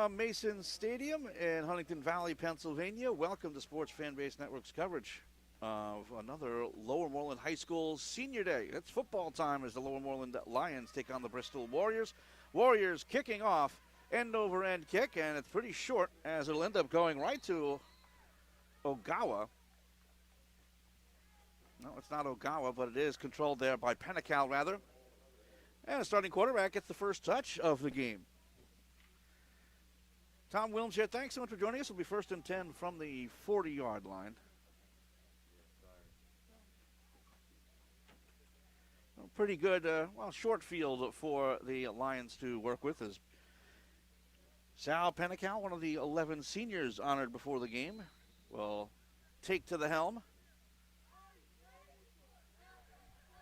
from Mason Stadium in Huntington Valley, Pennsylvania. Welcome to Sports Fanbase Network's coverage of another Lower Moreland High School Senior Day. It's football time as the Lower Moreland Lions take on the Bristol Warriors. Warriors kicking off, end-over-end kick, and it's pretty short as it'll end up going right to Ogawa. No, it's not Ogawa, but it is controlled there by Penacal, rather. And the starting quarterback gets the first touch of the game. Tom Wilms here. Thanks so much for joining us. It'll be 1st and 10 from the 40-yard line. Pretty good, short field for the Lions to work with as Sal Penacal, one of the 11 seniors honored before the game, will take to the helm.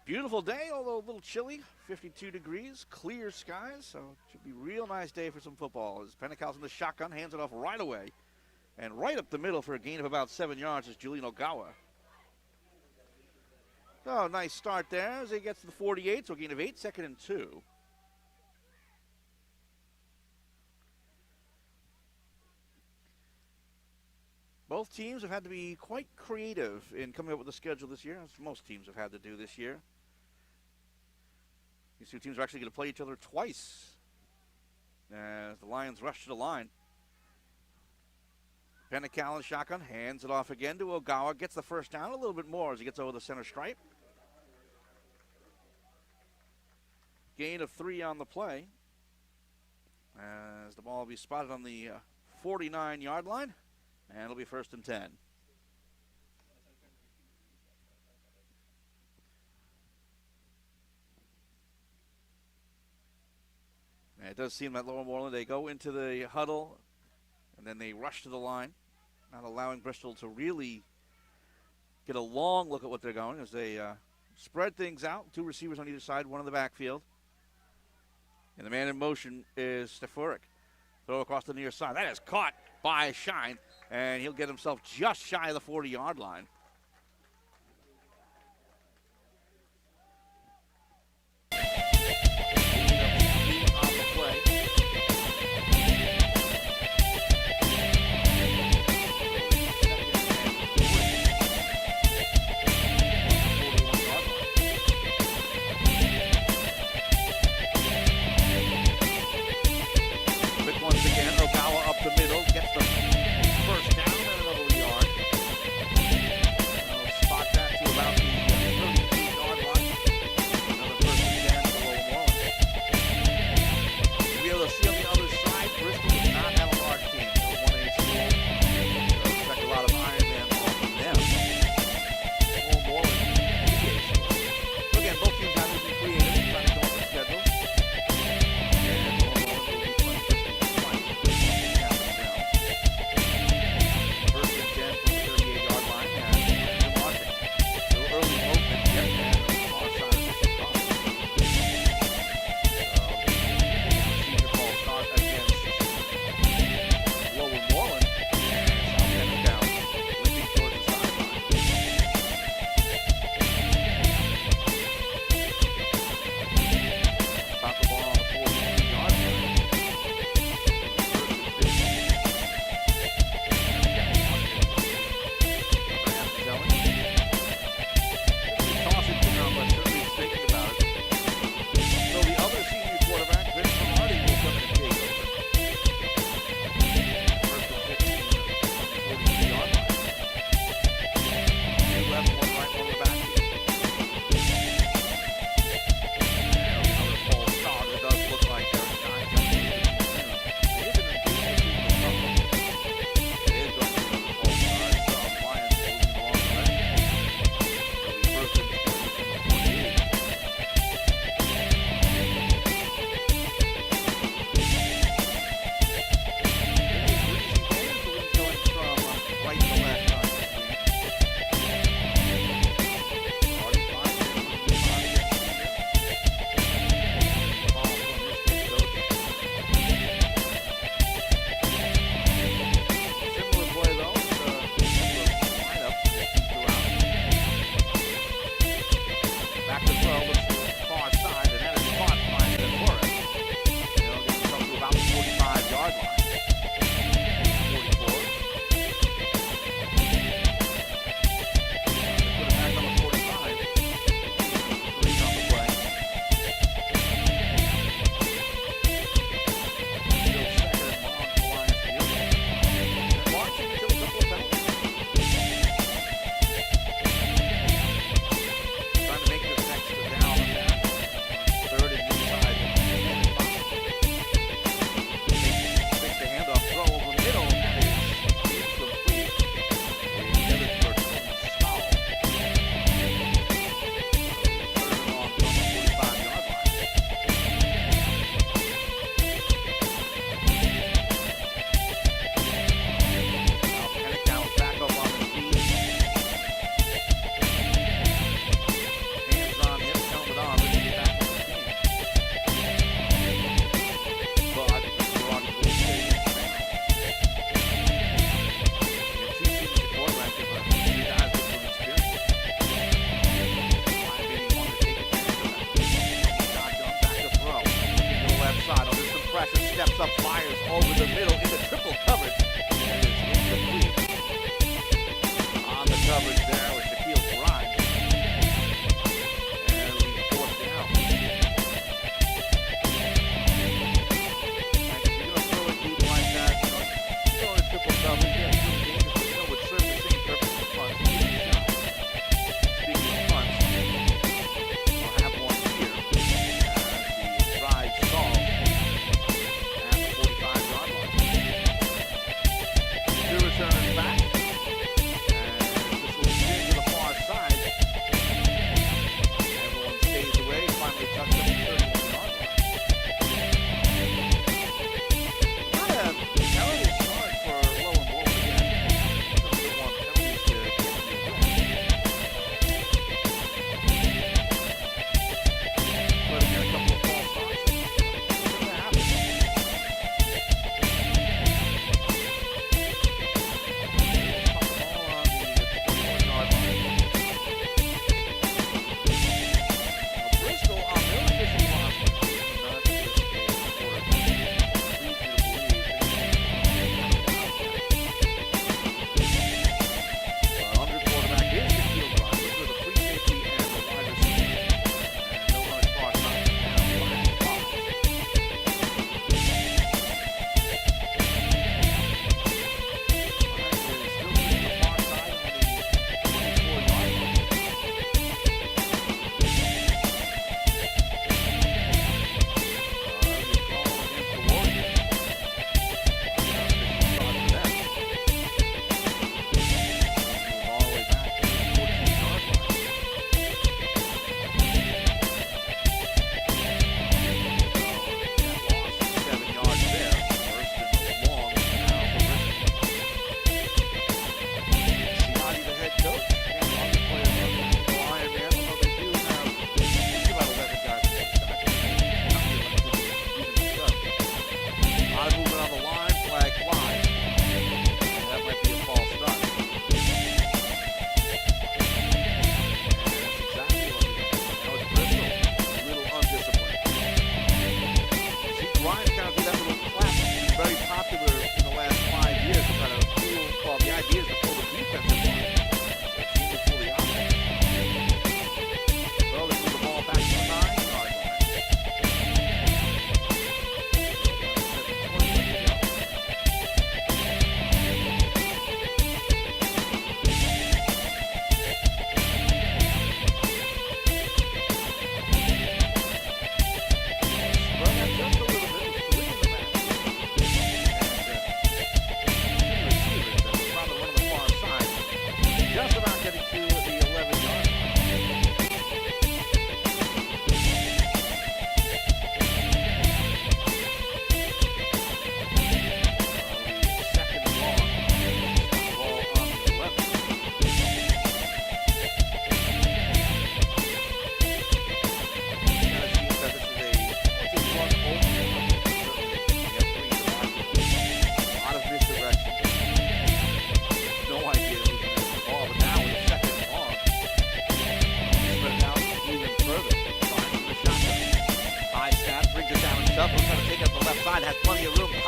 Beautiful day, although a little chilly, 52 degrees, clear skies, so it should be a real nice day for some football. As Penacal's in the shotgun, hands it off right away. And right up the middle for a gain of about 7 yards is Julian Ogawa. Oh, nice start there as he gets to the 48, so a gain of 8, 2nd and 2. Both teams have had to be quite creative in coming up with a schedule this year, as most teams have had to do this year. These two teams are actually going to play each other twice as the Lions rush to the line. Penacal in shotgun, hands it off again to Ogawa, gets the first down a little bit more as he gets over the center stripe. Gain of 3 on the play as the ball will be spotted on the 49-yard line, and it'll be 1st and 10. And it does seem that Lower Moreland, they go into the huddle, and then they rush to the line, not allowing Bristol to really get a long look at what they're going as they spread things out. 2 receivers on either side, 1 in the backfield. And the man in motion is Stefurik. Throw across the near side. That is caught by Shine, and he'll get himself just shy of the 40-yard line. The middle, gets the first down and another yard.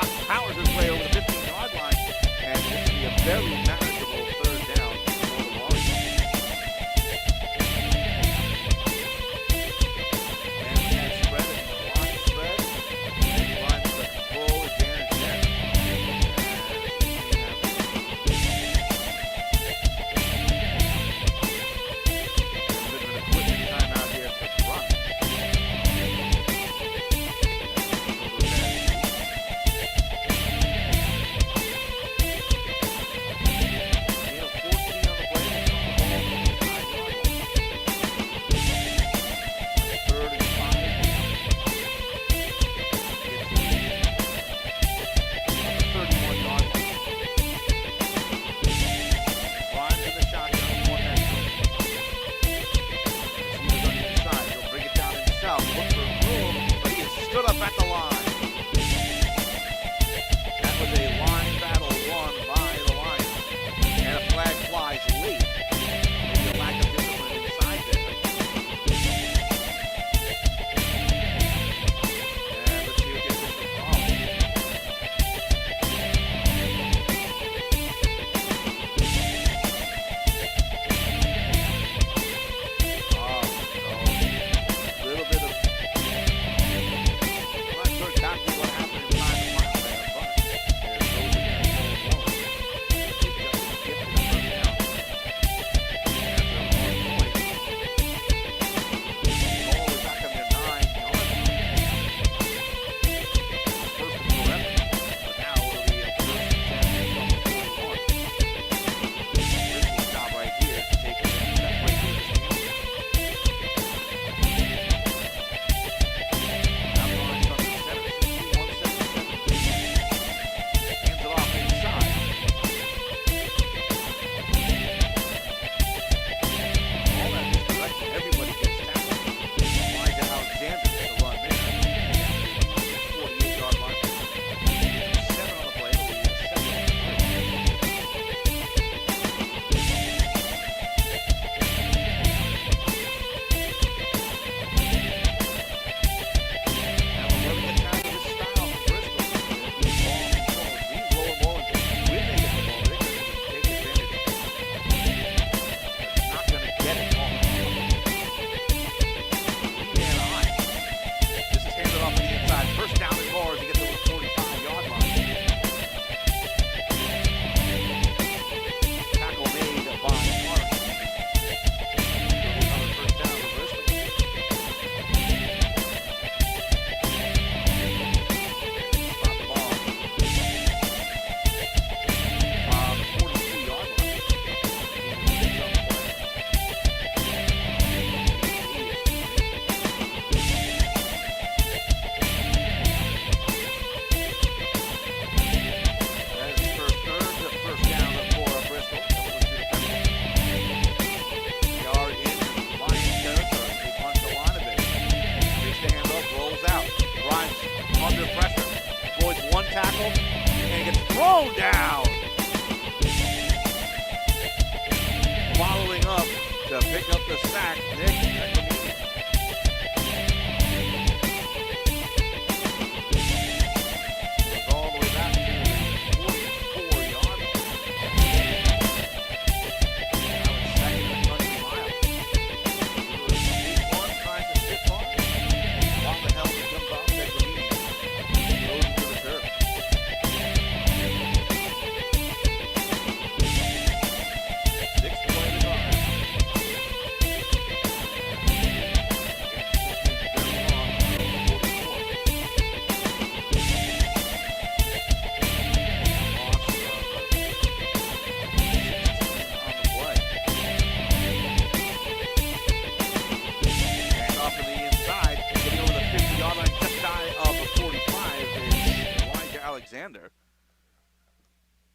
powers his way over the 15-yard line, and this will be a very manageable third down for the Warriors. And with that spread, it's a wide spread, and he finds the full advantage there. A bit of an equipment timeout here for Brian.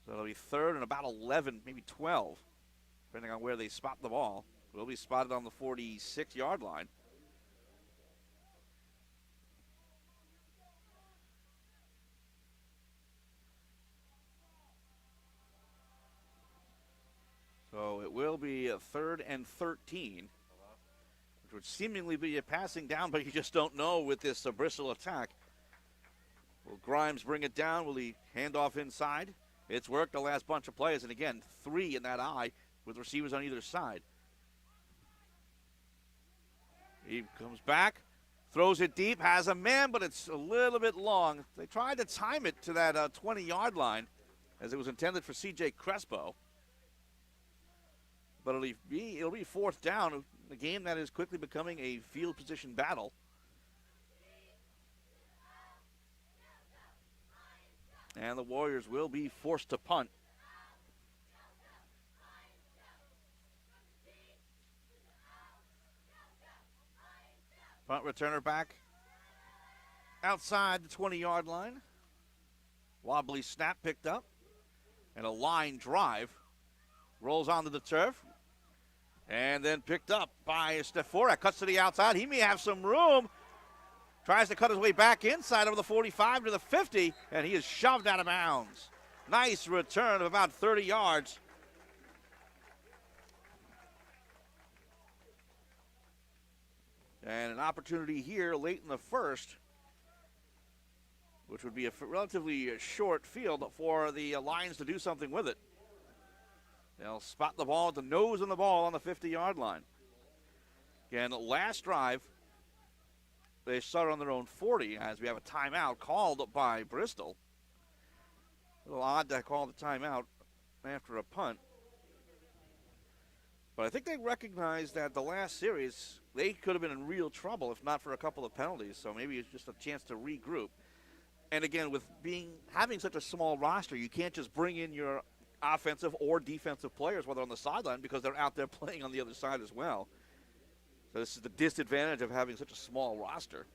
So it'll be third and about 11, maybe 12, depending on where they spot the ball. Will be spotted on the 46-yard line. So it will be a third and 13, which would seemingly be a passing down, but you just don't know with this Bristol attack. Will Grimes bring it down? Will he hand off inside? It's worked the last bunch of plays, and again, 3 in that eye with receivers on either side. He comes back, throws it deep, has a man, but it's a little bit long. They tried to time it to that 20-yard line as it was intended for C.J. Crespo. But it'll be fourth down, a game that is quickly becoming a field position battle. And the Warriors will be forced to punt. Punt returner back outside the 20-yard line. Wobbly snap picked up. And a line drive. Rolls onto the turf. And then picked up by Steforek. Cuts to the outside. He may have some room. Tries to cut his way back inside over the 45 to the 50. And he is shoved out of bounds. Nice return of about 30 yards. And an opportunity here late in the first, which would be a relatively short field for the Lions to do something with it. They'll spot the ball at the nose of the ball on the 50-yard line. Again, last drive, they started on their own 40 as we have a timeout called by Bristol. A little odd to call the timeout after a punt. But I think they recognize that the last series, they could have been in real trouble if not for a couple of penalties. So maybe it's just a chance to regroup. And again, with having such a small roster, you can't just bring in your offensive or defensive players while they're on the sideline because they're out there playing on the other side as well. So this is the disadvantage of having such a small roster.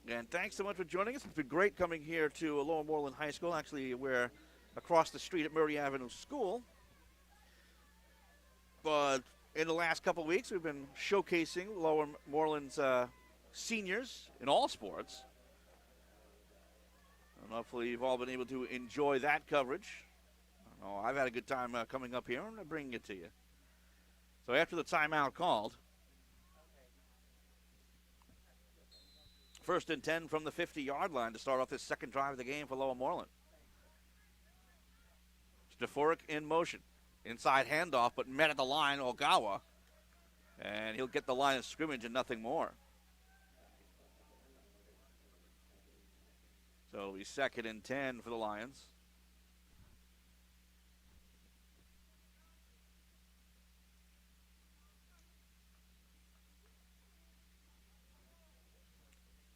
And thanks so much for joining us. It's been great coming here to Lower Moreland High School. Actually, we're across the street at Murray Avenue School. But in the last couple of weeks, we've been showcasing Lower Moreland's seniors in all sports. And hopefully you've all been able to enjoy that coverage. I know I've had a good time coming up here and bringing it to you. So after the timeout called, first and 10 from the 50-yard line to start off this second drive of the game for Lower Moreland. Steforek in motion. Inside handoff, but met at the line, Ogawa. And he'll get the line of scrimmage and nothing more. So it'll be second and 10 for the Lions.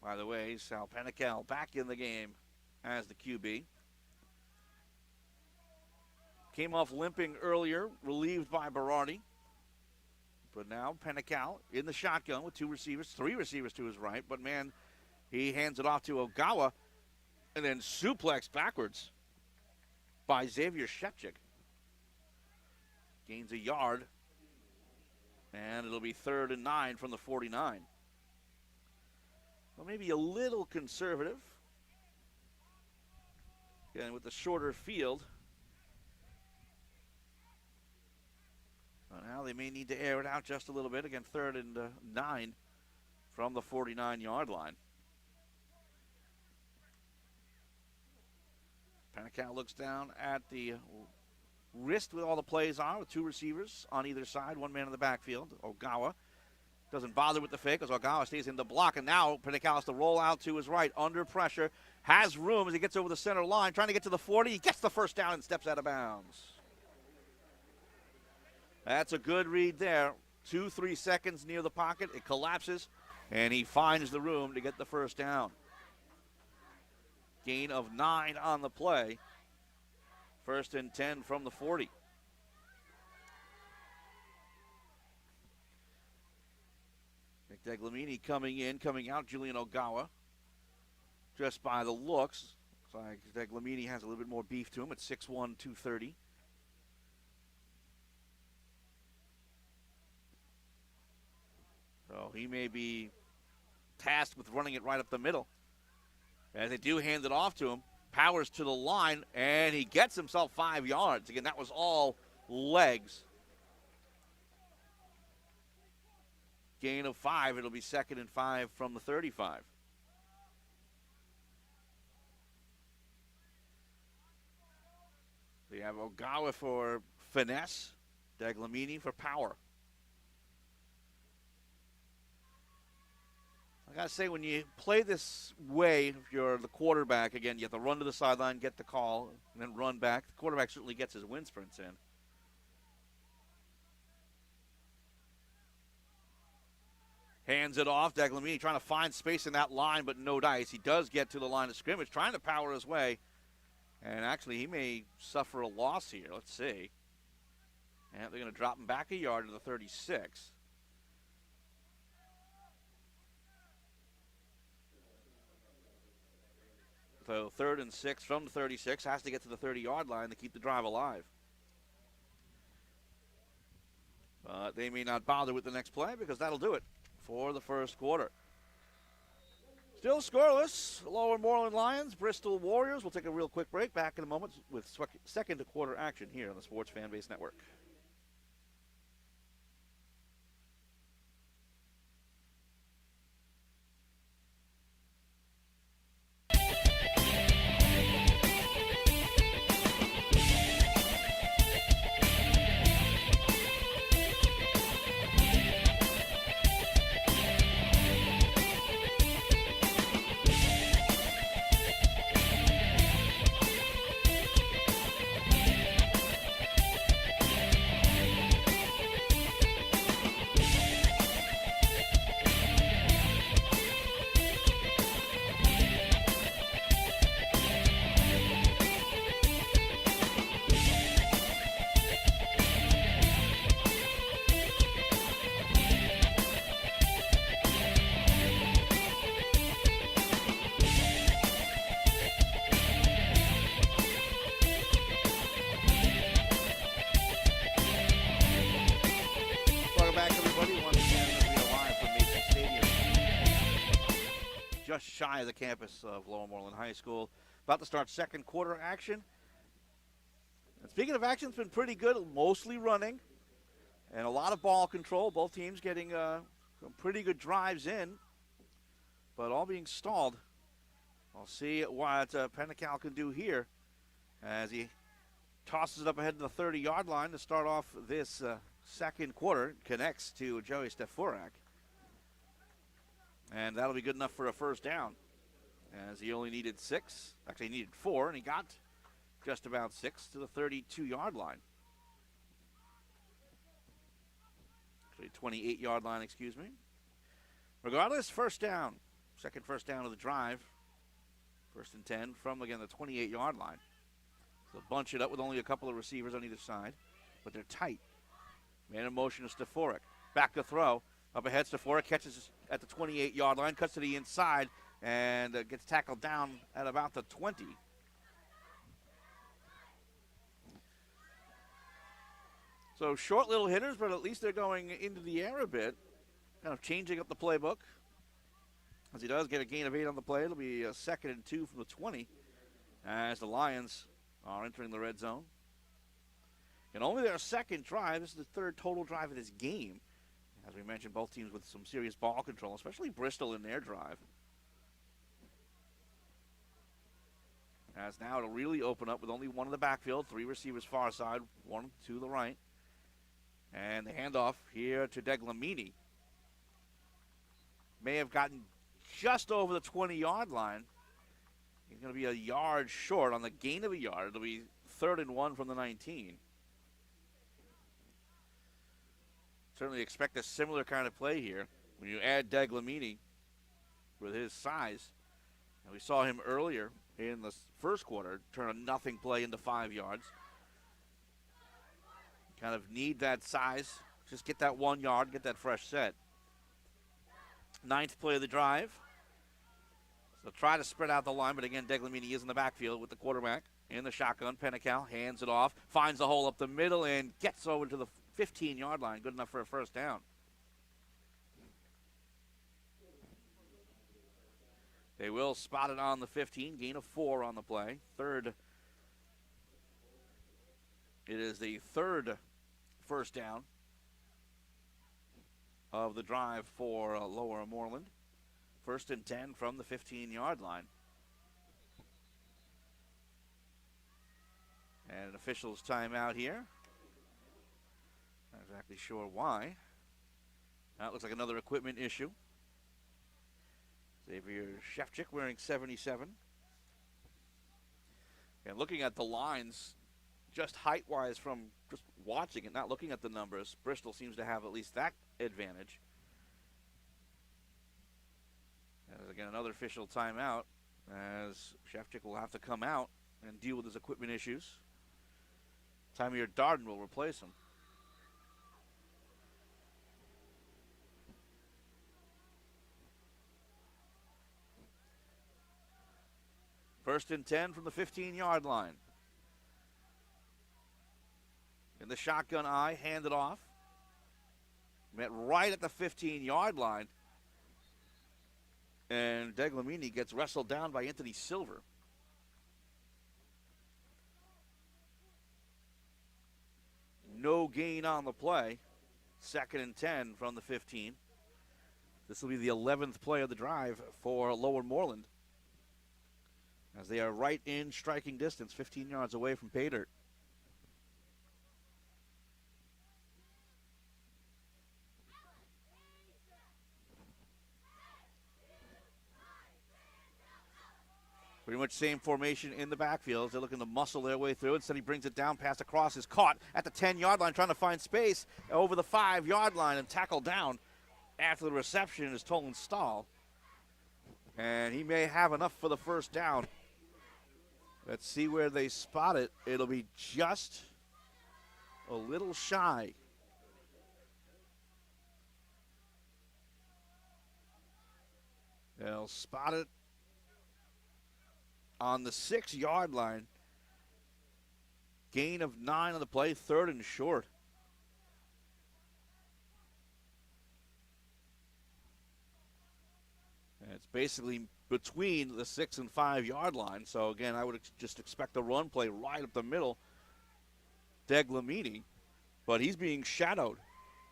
By the way, Sal Panical back in the game as the QB. Came off limping earlier, relieved by Berardi. But now Panical in the shotgun with 2 receivers, 3 receivers to his right. But, man, he hands it off to Ogawa and then suplexed backwards by Xavier Shepchick. Gains a yard. And it'll be 3rd and 9 from the 49. Well, maybe a little conservative. Again, with the shorter field. But now they may need to air it out just a little bit. Again, 3rd and 9 from the 49-yard line. Panical looks down at the wrist where all the plays are with 2 receivers on either side, 1 man in the backfield. Ogawa doesn't bother with the fake as Ogawa stays in the block. And now Panical has to roll out to his right under pressure. Has room as he gets over the center line. Trying to get to the 40. He gets the first down and steps out of bounds. That's a good read there. 2-3 seconds near the pocket. It collapses. And he finds the room to get the first down. Gain of 9 on the play. 1st and 10 from the 40. Deglamini coming out, Julian Ogawa. Just by the looks, looks like Deglamini has a little bit more beef to him at 6'1", 230. So he may be tasked with running it right up the middle. As they do hand it off to him, powers to the line, and he gets himself 5 yards. Again, that was all legs. gain of 5. It'll be 2nd and 5 from the 35. We have Ogawa for finesse, Deglamini for power. I got to say, when you play this way, if you're the quarterback, again, you have to run to the sideline, get the call, and then run back. The quarterback certainly gets his wind sprints in. Hands it off. Deglamini trying to find space in that line, but no dice. He does get to the line of scrimmage, trying to power his way. And actually, he may suffer a loss here. Let's see. And they're going to drop him back a yard to the 36. So 3rd and 6 from the 36. Has to get to the 30-yard line to keep the drive alive. But they may not bother with the next play because that'll do it for the first quarter. Still scoreless. Lower Moreland Lions, Bristol Warriors. We'll take a real quick break. Back in a moment with second quarter action here on the Sports Fan Base Network. Just shy of the campus of Lower Moreland High School. About to start second quarter action. And speaking of action, it's been pretty good, mostly running. And a lot of ball control. Both teams getting some pretty good drives in, but all being stalled. I'll see what Pennacal can do here as he tosses it up ahead to the 30-yard line to start off this second quarter. Connects to Joey Stefurak. And that'll be good enough for a first down, as he only needed 6. Actually, he needed 4, and he got just about 6 to the 32-yard line. Actually, 28-yard line, excuse me. Regardless, first down. Second first down of the drive. 1st and 10 from, again, the 28-yard line. So bunch it up with only a couple of receivers on either side, but they're tight. Man in motion is Stefurak. Back to throw. Up ahead, Stefurak catches at the 28-yard line, cuts to the inside, and gets tackled down at about the 20. So short little hitters, but at least they're going into the air a bit, kind of changing up the playbook. As he does get a gain of 8 on the play, it'll be a 2nd and 2 from the 20 as the Lions are entering the red zone. And only their second drive. This is the 3rd total drive of this game. As we mentioned, both teams with some serious ball control, especially Bristol in their drive. As now it'll really open up with only one in the backfield, 3 receivers far side, 1 to the right. And the handoff here to Deglamini. May have gotten just over the 20-yard line. He's going to be a yard short on the gain of a yard. It'll be 3rd and 1 from the 19. Certainly expect a similar kind of play here when you add Deglamini with his size. And we saw him earlier in the first quarter turn a nothing play into 5 yards. Kind of need that size. Just get that 1 yard, get that fresh set. 9th play of the drive. So try to spread out the line, but again, Deglamini is in the backfield with the quarterback in the shotgun. Pennacal hands it off, finds the hole up the middle, and gets over to the 15-yard line. Good enough for a first down. They will spot it on the 15. Gain of 4 on the play. It is the 3rd first down. of the drive for Lower Moreland. 1st and 10 from the 15-yard line. And an official's timeout here. Not exactly sure why. That looks like another equipment issue. Xavier Shevchik wearing 77. And looking at the lines, just height-wise from just watching it, not looking at the numbers, Bristol seems to have at least that advantage. And again, another official timeout as Shevchik will have to come out and deal with his equipment issues. Tymier Darden will replace him. First and 10 from the 15-yard line. In the shotgun eye, handed off. Met right at the 15-yard line. And Deglamini gets wrestled down by Anthony Silver. No gain on the play. 2nd and 10 from the 15. This will be the 11th play of the drive for Lower Moreland, as they are right in striking distance, 15 yards away from pay dirt. Pretty much same formation in the backfield. They're looking to muscle their way through. Instead, he brings it down. Pass across is caught at the 10-yard line, trying to find space over the 5-yard line and tackled down after the reception is Tolan Stahl. And he may have enough for the first down. Let's see where they spot it. It'll be just a little shy. They'll spot it on the 6-yard line. Gain of 9 on the play, 3rd and short. And it's basically between the 6 and 5-yard line. So again, I would just expect a run play right up the middle. Deglamini, but he's being shadowed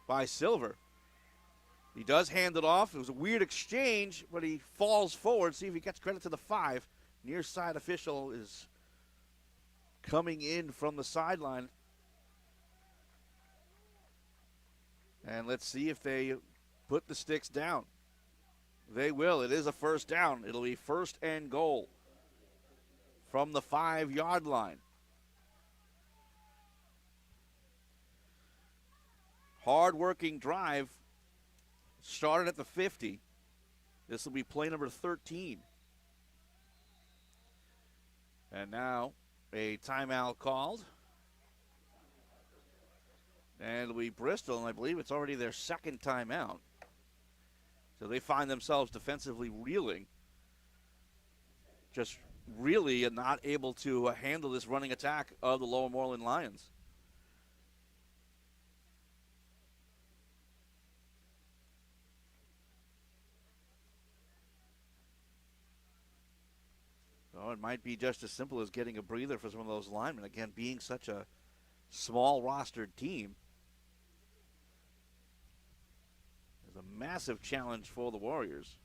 by Silver. He does hand it off. It was a weird exchange, but he falls forward. See if he gets credit to the 5. Near side official is coming in from the sideline. And let's see if they put the sticks down. They will. It is a first down. It'll be 1st and goal from the 5-yard line. Hard-working drive started at the 50. This will be play number 13. And now a timeout called. And it'll be Bristol, and I believe it's already their 2nd timeout. So they find themselves defensively reeling. Just really not able to handle this running attack of the Lower Moreland Lions. So it might be just as simple as getting a breather for some of those linemen. Again, being such a small rostered team is a massive challenge for the Warriors.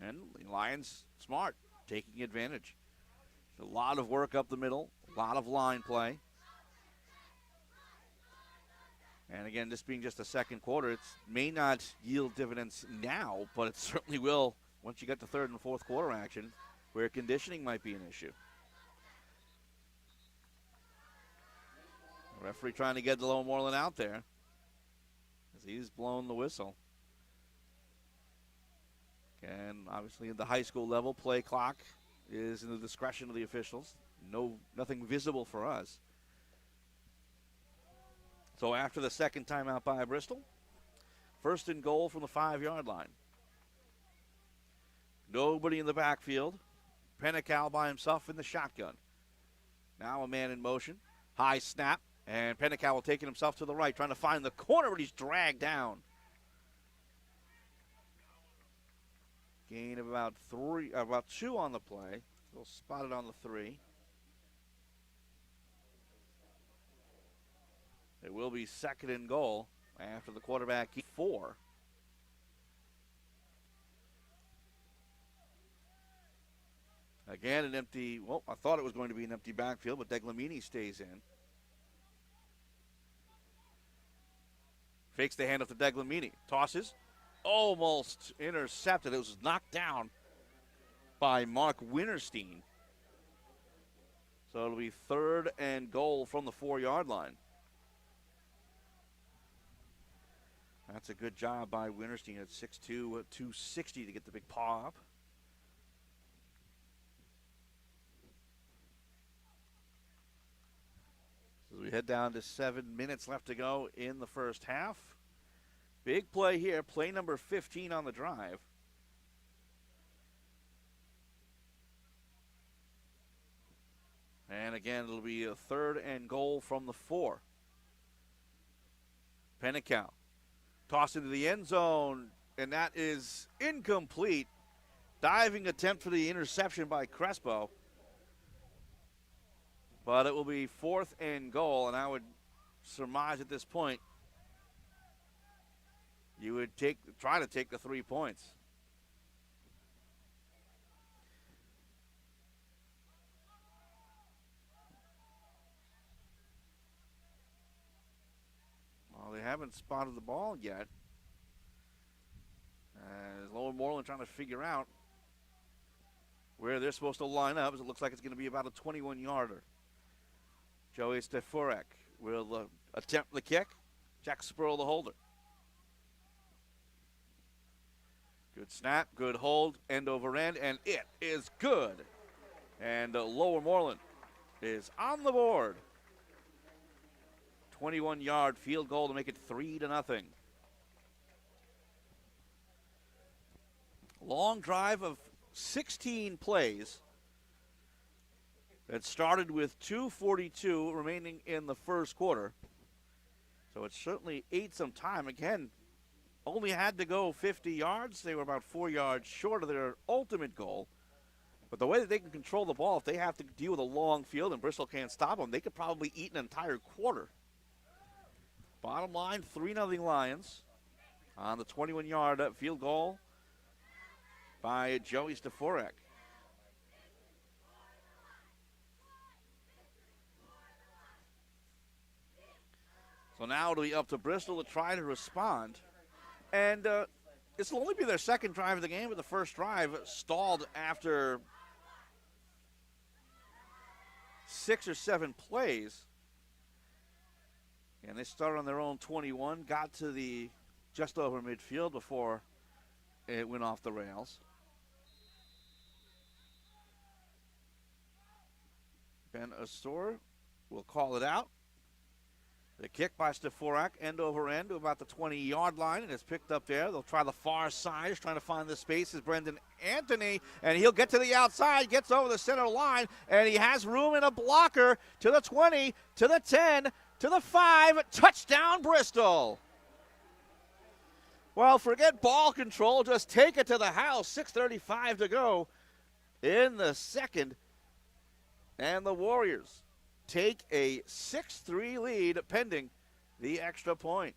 And the Lions, smart, taking advantage. A lot of work up the middle, a lot of line play. And again, this being just a second quarter, it may not yield dividends now, but it certainly will once you get to 3rd and 4th quarter action, where conditioning might be an issue. The referee trying to get the Lower Moreland out there as he's blown the whistle. And obviously at the high school level, play clock is in the discretion of the officials. Nothing visible for us. So after the 2nd timeout by Bristol, 1st and goal from the 5-yard line. Nobody in the backfield. Pennical by himself in the shotgun. Now a man in motion. High snap. And Pennical taking himself to the right, trying to find the corner, but he's dragged down. Gain of about 2 on the play. Still spotted on the 3. It will be 2nd and goal after the quarterback 4. Again, an empty, well, I thought it was going to be an empty backfield, but Deglamini stays in. Fakes the handoff to Deglamini. Tosses. Almost intercepted. It was knocked down by Mark Winterstein. So it'll be 3rd and goal from the 4-yard line. That's a good job by Winterstein at 6'2", 260 to get the big paw up. As we head down to 7 minutes left to go in the first half. Big play here, play number 15 on the drive. And again, it'll be a 3rd and goal from the 4. Pennicow. Toss into the end zone, and that is incomplete. Diving attempt for the interception by Crespo. But it will be 4th and goal, and I would surmise at this point you would try to take the 3 points. Well, they haven't spotted the ball yet. As Lower Moreland trying to figure out where they're supposed to line up, as it looks like it's going to be about a 21-yarder. Joey Steforek will attempt the kick. Jack Spurl, the holder. Good snap, good hold, end over end, and it is good. And Lower Moreland is on the board. 21-yard field goal to make it 3-0. Long drive of 16 plays that started with 2:42 remaining in the first quarter. So it certainly ate some time. Again, only had to go 50 yards. They were about 4 yards short of their ultimate goal. But the way that they can control the ball, if they have to deal with a long field and Bristol can't stop them, they could probably eat an entire quarter. Bottom line, 3-0 Lions on the 21-yard field goal by Joey Steforek. So now it'll be up to Bristol to try to respond. And this will only be their second drive of the game, but the first drive stalled after 6 or 7 plays. And they started on their own 21, got to the just over midfield before it went off the rails. Ben Astor will call it out. The kick by Steforek, end over end to about the 20-yard line, and it's picked up there. They'll try the far side, trying to find the space is Brendan Anthony, and he'll get to the outside, gets over the center line, and he has room in a blocker to the 20, to the 10, to the 5, touchdown Bristol. Well, forget ball control, just take it to the house. 6:35 to go in the second, and the Warriors take a 6-3 lead pending the extra point.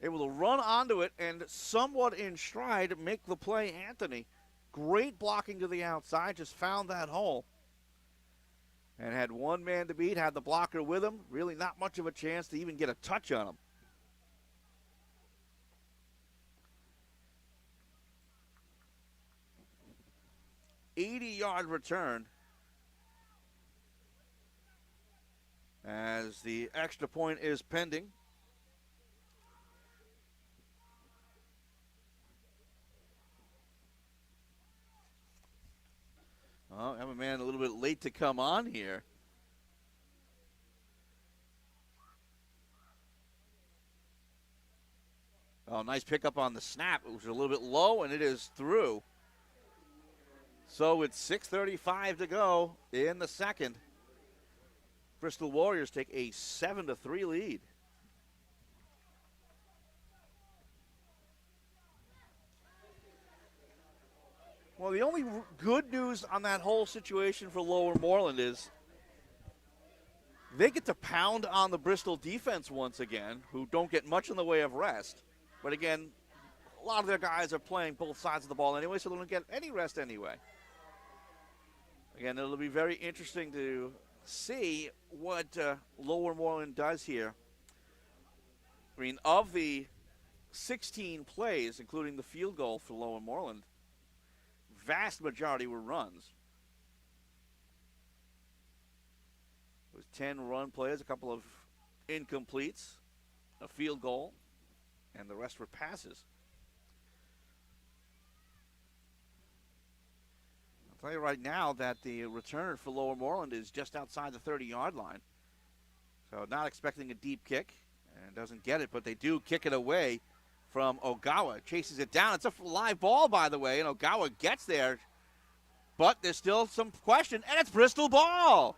Able to run onto it and somewhat in stride make the play Anthony. Great blocking to the outside, just found that hole. And had one man to beat, had the blocker with him. Really not much of a chance to even get a touch on him. .80-yard return as the extra point is pending. Oh, I have a man a little bit late to come on here. Oh, nice pickup on the snap. It was a little bit low, and it is through. So it's 6:35 to go in the second. Bristol Warriors take a 7-3 lead. Well, the only good news on that whole situation for Lower Moreland is they get to pound on the Bristol defense once again, who don't get much in the way of rest. But again, a lot of their guys are playing both sides of the ball anyway, so they don't get any rest anyway. Again, it'll be very interesting to see what Lower Moreland does here. I mean, of the 16 plays, including the field goal for Lower Moreland, vast majority were runs. It was 10 run plays, a couple of incompletes, a field goal, and the rest were passes. I'll tell you right now that the return for Lower Moreland is just outside the 30-yard line. So not expecting a deep kick, and doesn't get it, but they do kick it away from Ogawa. Chases it down. It's a live ball, by the way, and Ogawa gets there. But there's still some question, and it's Bristol ball.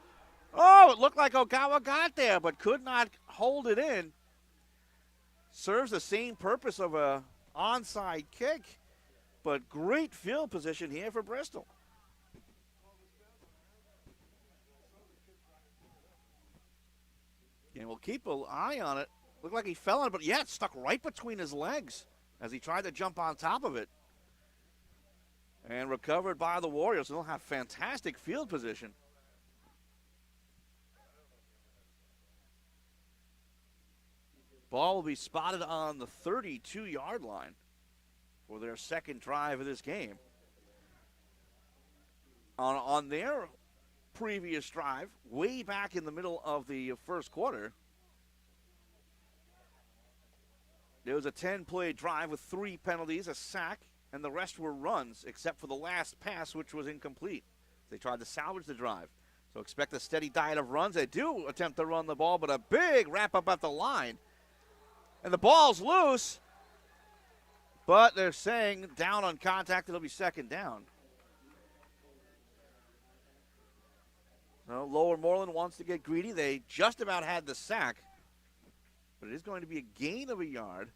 Oh, it looked like Ogawa got there, but could not hold it in. Serves the same purpose of a onside kick, but great field position here for Bristol. And we'll keep an eye on it. Looked like he fell on it, but yeah, it stuck right between his legs as he tried to jump on top of it. And recovered by the Warriors. They'll have fantastic field position. Ball will be spotted on the 32-yard line for their second drive of this game. On their previous drive, way back in the middle of the first quarter, there was a 10-play drive with 3 penalties, a sack, and the rest were runs, except for the last pass, which was incomplete. They tried to salvage the drive. So expect a steady diet of runs. They do attempt to run the ball, but a big wrap-up at the line. And the ball's loose, but they're saying down on contact, it'll be second down. Well, Lower Moreland wants to get greedy. They just about had the sack, but it is going to be a gain of a yard.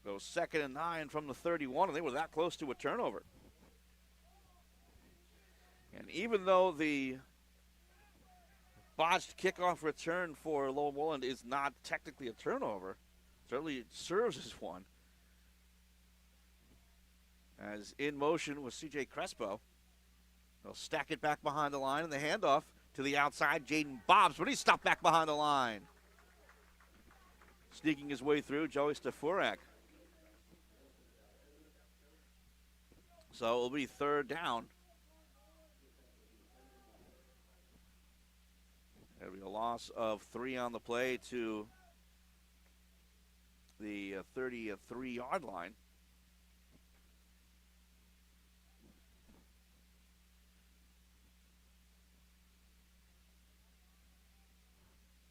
Goes 2nd and 9 from the 31, and they were that close to a turnover. And even though the botched kickoff return for Lower Moreland is not technically a turnover, certainly it serves as one. As in motion was C.J. Crespo. They'll stack it back behind the line, and the handoff to the outside, Jaden Bobs, but he's stopped back behind the line. Sneaking his way through, Joey Stafurak. So it'll be 3rd down. There'll be a loss of 3 on the play to the 33-yard line.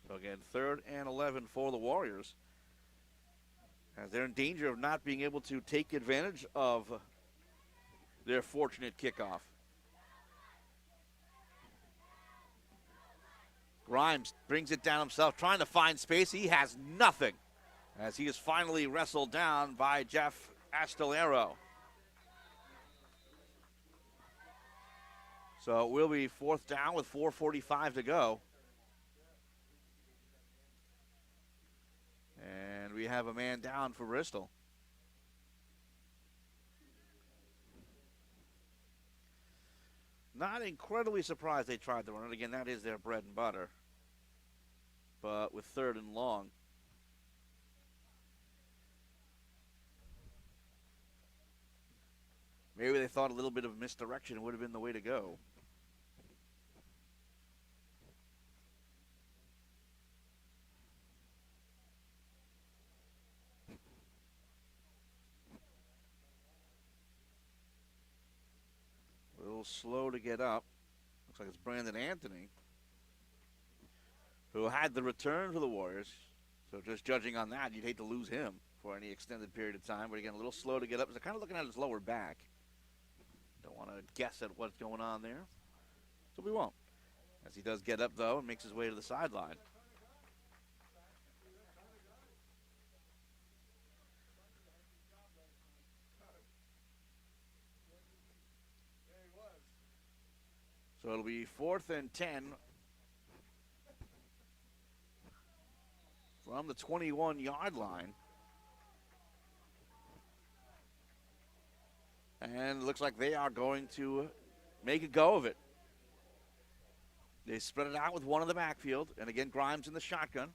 So again, 3rd and 11 for the Warriors, as they're in danger of not being able to take advantage of their fortunate kickoff. Grimes brings it down himself, trying to find space. He has nothing, as he is finally wrestled down by Jeff Astolero. So it will be 4th down with 4:45 to go. And we have a man down for Bristol. Not incredibly surprised they tried to run it. Again, that is their bread and butter. But with 3rd and long. Maybe they thought a little bit of misdirection would have been the way to go. A little slow to get up. Looks like it's Brandon Anthony, who had the return for the Warriors. So just judging on that, you'd hate to lose him for any extended period of time. But again, a little slow to get up. They're kind of looking at his lower back. Don't want to guess at what's going on there. So we won't. As he does get up, though, and makes his way to the sideline. So it'll be 4th and 10 from the 21-yard line. And it looks like they are going to make a go of it. They spread it out with one in the backfield. And again, Grimes in the shotgun.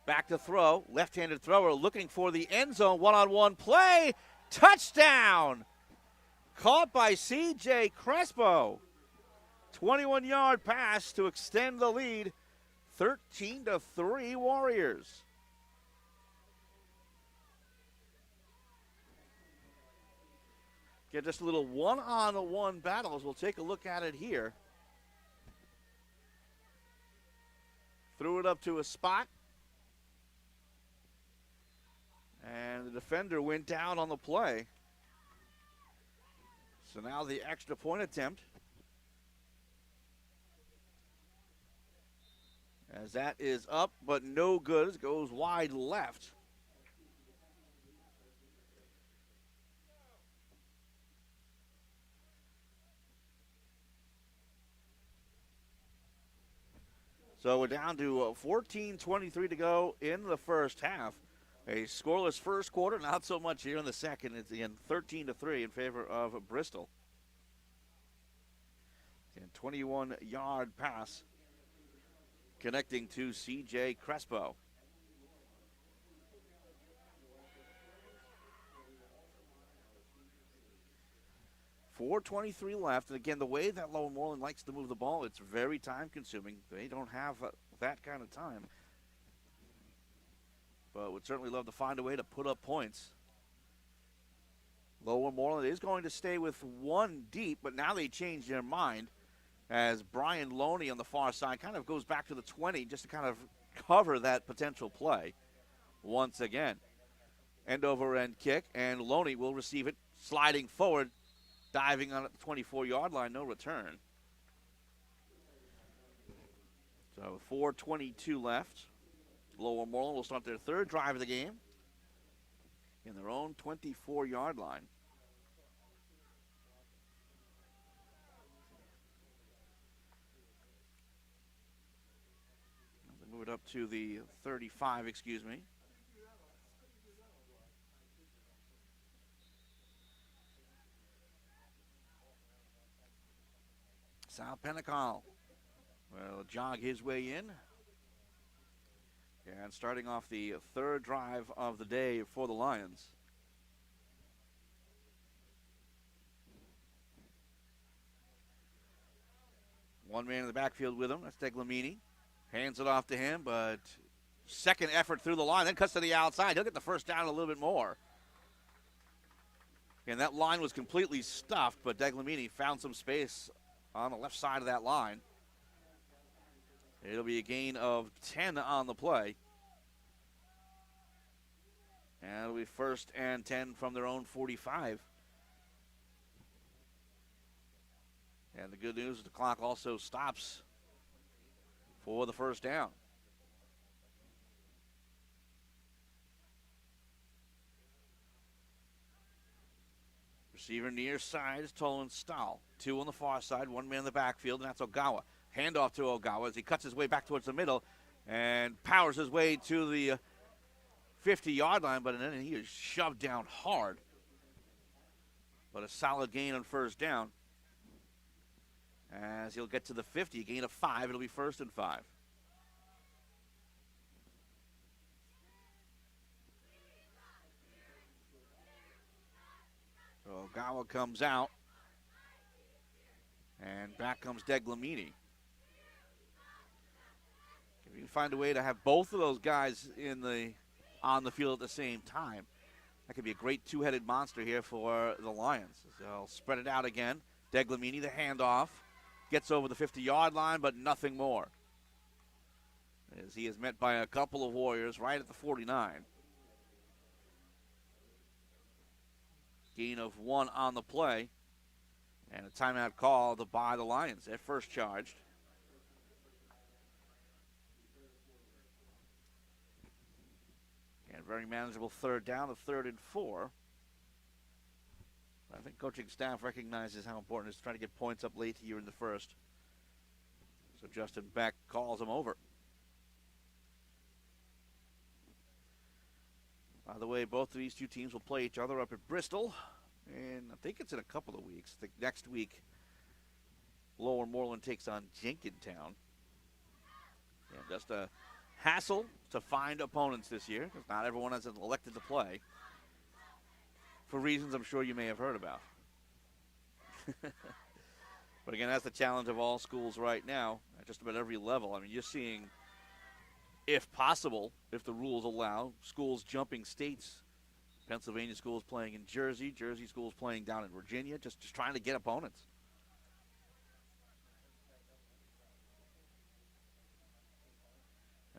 Back to throw. Left-handed thrower looking for the end zone. One-on-one play. Touchdown! Caught by C.J. Crespo. 21-yard pass to extend the lead. 13-3 Warriors. Get just a little one-on-one battle as we'll take a look at it here. Threw it up to a spot. And the defender went down on the play. So now the extra point attempt. As that is up, but no good. It goes wide left. So we're down to 14:23 to go in the first half. A scoreless first quarter, not so much here in the second. It's again 13-3 in favor of Bristol. And 21-yard pass connecting to C.J. Crespo. .423 left, and again, the way that Lower Moreland likes to move the ball, it's very time-consuming. They don't have that kind of time. But would certainly love to find a way to put up points. Lower Moreland is going to stay with one deep, but now they change their mind as Brian Loney on the far side kind of goes back to the 20 just to kind of cover that potential play once again. End-over-end kick, and Loney will receive it, sliding forward, diving on at the 24-yard line, no return. So 4:22 left. Lower Moreland will start their third drive of the game in their own 24-yard line. They move it up to the 35, excuse me. Sal Penacol will jog his way in. And starting off the third drive of the day for the Lions. One man in the backfield with him, that's Deglamini. Hands it off to him, but second effort through the line, then cuts to the outside. He'll get the first down a little bit more. And that line was completely stuffed, but Deglamini found some space on the left side of that line. It'll be a gain of 10 on the play. And it'll be 1st and 10 from their own 45. And the good news is the clock also stops for the first down. Receiver near side is Tolan Stahl. Two on the far side, one man in the backfield, and that's Ogawa. Handoff to Ogawa as he cuts his way back towards the middle and powers his way to the 50-yard line, but then he is shoved down hard. But a solid gain on first down. As he'll get to the 50, a gain of 5. It'll be 1st and 5. So Ogawa comes out. And back comes Deglamini. If you can find a way to have both of those guys on the field at the same time, that could be a great two-headed monster here for the Lions. They'll spread it out again. Deglamini, the handoff, gets over the 50-yard line, but nothing more. As he is met by a couple of Warriors right at the 49. Gain of 1 on the play. And a timeout called by the Lions. They're first charged. And very manageable third down, a 3rd and 4. I think coaching staff recognizes how important it is to try to get points up late here in the first. So Justin Beck calls him over. By the way, both of these two teams will play each other up at Bristol. And I think it's in a couple of weeks. I think next week, Lower Moreland takes on Jenkintown. And just a hassle to find opponents this year, because not everyone has elected to play. For reasons I'm sure you may have heard about. But again, that's the challenge of all schools right now, at just about every level. I mean, you're seeing, if possible, if the rules allow, schools jumping states. Pennsylvania schools playing in Jersey, Jersey schools playing down in Virginia, just trying to get opponents.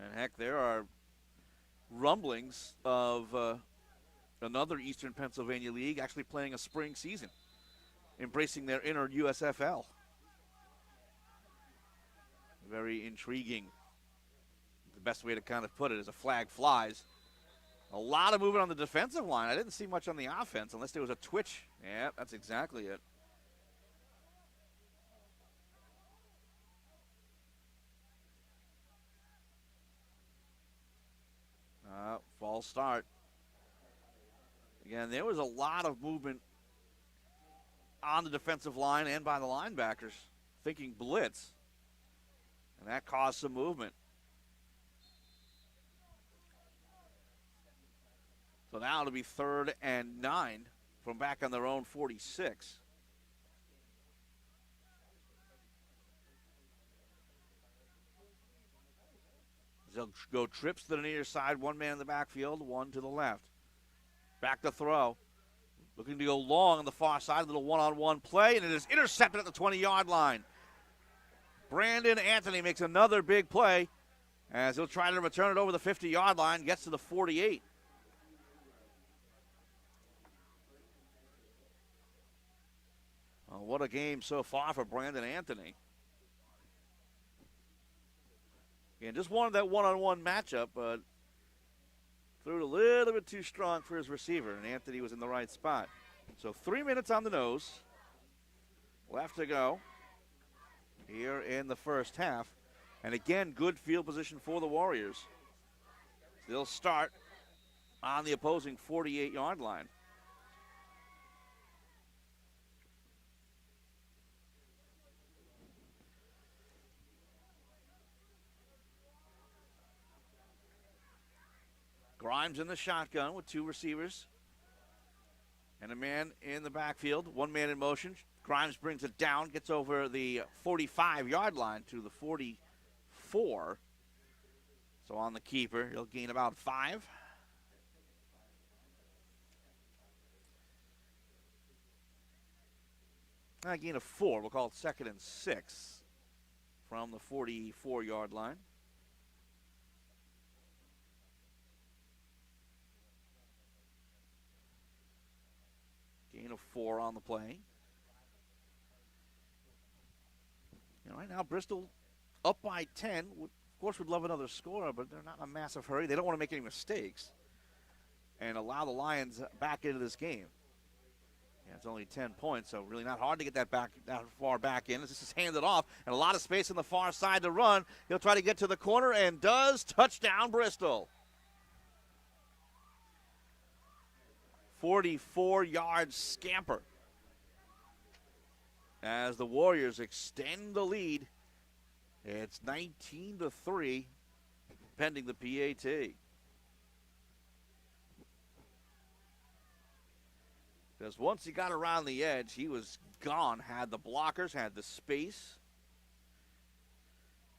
And heck, there are rumblings of another Eastern Pennsylvania league actually playing a spring season, embracing their inner USFL. Very intriguing. The best way to kind of put it is a flag flies. A lot of movement on the defensive line. I didn't see much on the offense unless there was a twitch. Yeah, that's exactly it. False start. Again, there was a lot of movement on the defensive line and by the linebackers, thinking blitz. And that caused some movement. So now it'll be 3rd and 9 from back on their own 46. They'll go trips to the near side, one man in the backfield, one to the left. Back to throw. Looking to go long on the far side, a little one-on-one play, and it is intercepted at the 20-yard line. Brandon Anthony makes another big play as he'll try to return it over the 50-yard line, gets to the 48. What a game so far for Brandon Anthony. And just wanted that one-on-one matchup, but threw it a little bit too strong for his receiver, and Anthony was in the right spot. So 3 minutes on the nose. Left to go here in the first half. And again, good field position for the Warriors. They'll start on the opposing 48-yard line. Grimes in the shotgun with two receivers and a man in the backfield, one man in motion. Grimes brings it down, gets over the 45-yard line to the 44. So on the keeper, he'll gain about 5. A gain of 4. We'll call it 2nd and 6 from the 44-yard line. Gain of 4 on the play. Right now, Bristol up by 10. Of course, would love another score, but they're not in a massive hurry. They don't want to make any mistakes and allow the Lions back into this game. Yeah, it's only 10 points, so really not hard to get that far back in. This is handed off, and a lot of space on the far side to run. He'll try to get to the corner and does. Touchdown, Bristol. 44-yard scamper as the Warriors extend the lead. It's 19-3 pending the PAT. Because once he got around the edge, he was gone. Had the blockers, had the space.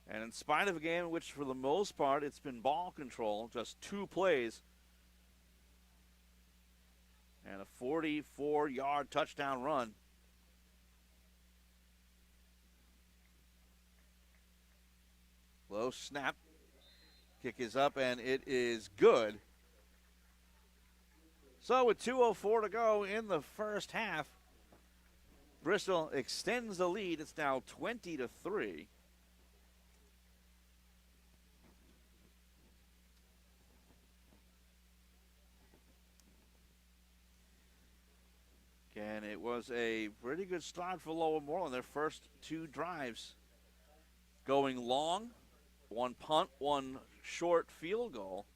And in spite of a game in which, for the most part, it's been ball control, just 2 plays, and a 44-yard touchdown run. Low snap. Kick is up, and it is good. So with 2:04 to go in the first half, Bristol extends the lead. It's now 20-3. Again, it was a pretty good start for Lower Moreland. Their first 2 drives going long. 1 punt, 1 short field goal.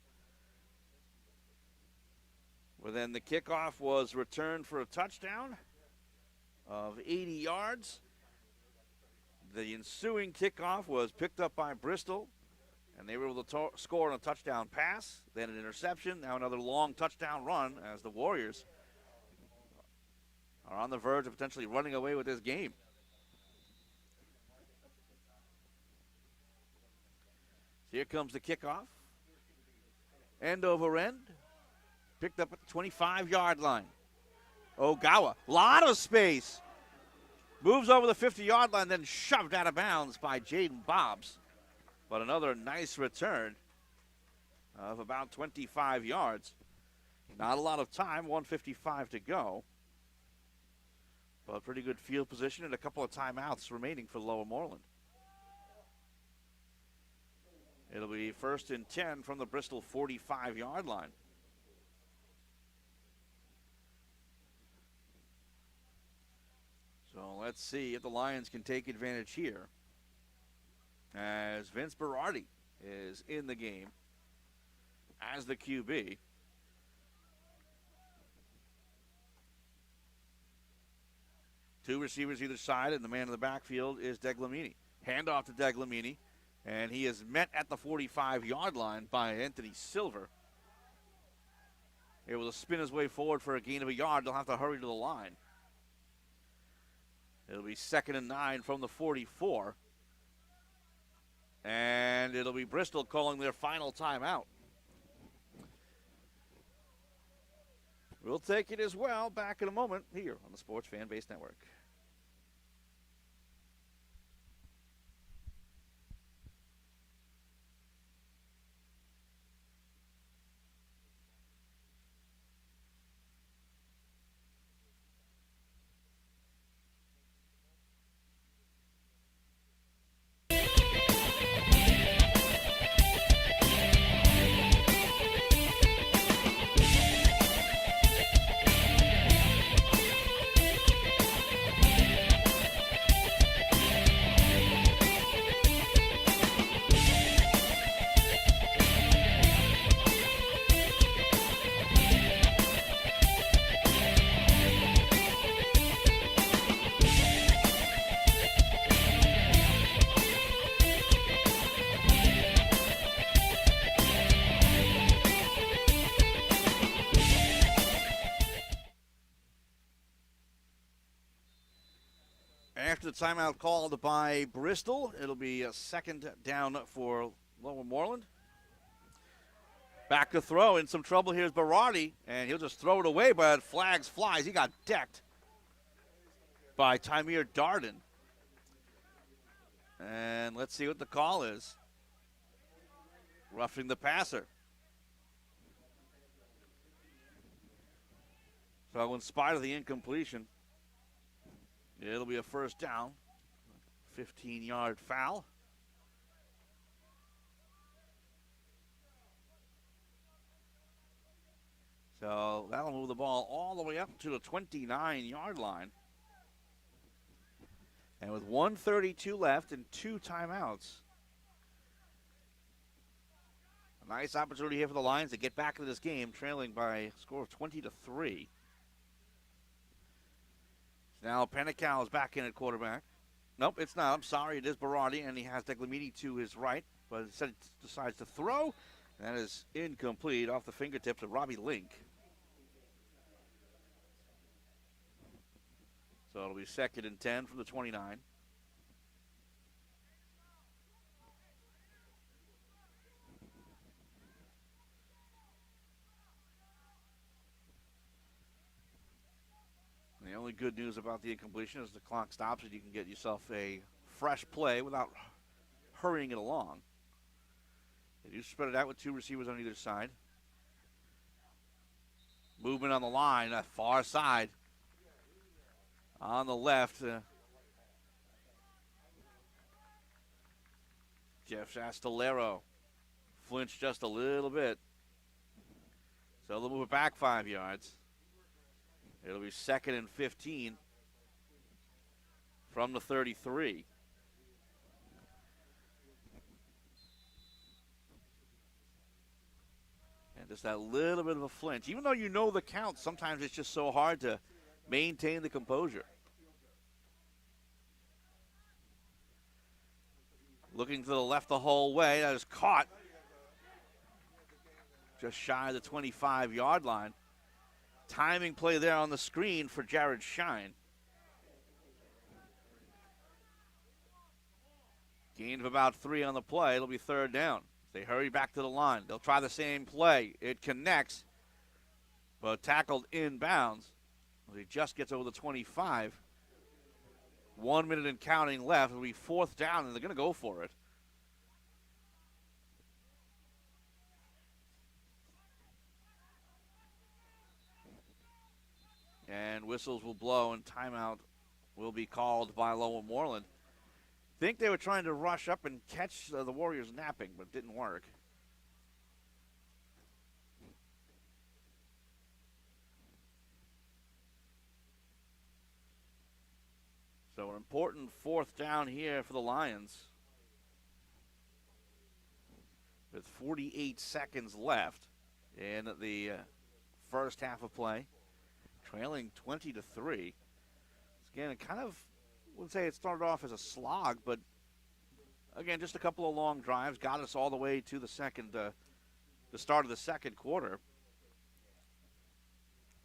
But then the kickoff was returned for a touchdown of 80 yards. The ensuing kickoff was picked up by Bristol, and they were able to score on a touchdown pass, then an interception, now another long touchdown run as the Warriors are on the verge of potentially running away with this game. So here comes the kickoff. End over end. Picked up at the 25-yard line. Ogawa, lot of space. Moves over the 50-yard line, then shoved out of bounds by Jaden Bobbs. But another nice return of about 25 yards. Not a lot of time, 1:55 to go. But pretty good field position and a couple of timeouts remaining for Lower Moreland. It'll be 1st and 10 from the Bristol 45-yard line. So let's see if the Lions can take advantage here, as Vince Berardi is in the game as the QB. Two receivers either side, and the man in the backfield is Deglamini. Handoff to Deglamini, and he is met at the 45-yard line by Anthony Silver. Able to spin his way forward for a gain of a yard. They'll have to hurry to the line. It'll be 2nd and 9 from the 44. And it'll be Bristol calling their final timeout. We'll take it as well back in a moment here on the Sports Fan Base Network. After the timeout called by Bristol, it'll be a 2nd down for Lower Moreland. Back to throw. In some trouble here's Berardi, and he'll just throw it away, but flags flies. He got decked by Tymir Darden. And let's see what the call is. Roughing the passer. So in spite of the incompletion, it'll be a 1st down, 15-yard foul. So that'll move the ball all the way up to the 29-yard line. And with 1:32 left and 2 timeouts, a nice opportunity here for the Lions to get back into this game, trailing by a score of 20-3. Now Penical is back in at quarterback. Nope, it's not. I'm sorry. It is Berardi, and he has Deglamini to his right, but instead decides to throw. That is incomplete off the fingertips of Robbie Link. So it'll be 2nd and 10 from the 29. The only good news about the incompletion is the clock stops and you can get yourself a fresh play without hurrying it along. They do spread it out with 2 receivers on either side. Movement on the line, far side. On the left, Jeff Shastolero flinched just a little bit. So they'll move it back 5 yards. It'll be 2nd and 15 from the 33. And just that little bit of a flinch. Even though you know the count, sometimes it's just so hard to maintain the composure. Looking to the left the whole way. That is caught just shy of the 25-yard line. Timing play there on the screen for Jared Shine. Gain of about 3 on the play. It'll be 3rd down. They hurry back to the line. They'll try the same play. It connects, but tackled inbounds. He just gets over the 25. 1 minute and counting left. It'll be 4th down, and they're going to go for it. And whistles will blow, and timeout will be called by Lower Moreland. Think they were trying to rush up and catch the Warriors napping, but it didn't work. So an important 4th down here for the Lions. With 48 seconds left in the first half of play. Trailing 20-3. Again, it kind of, I wouldn't say it started off as a slog, but again, just a couple of long drives got us all the way to the start of the second quarter.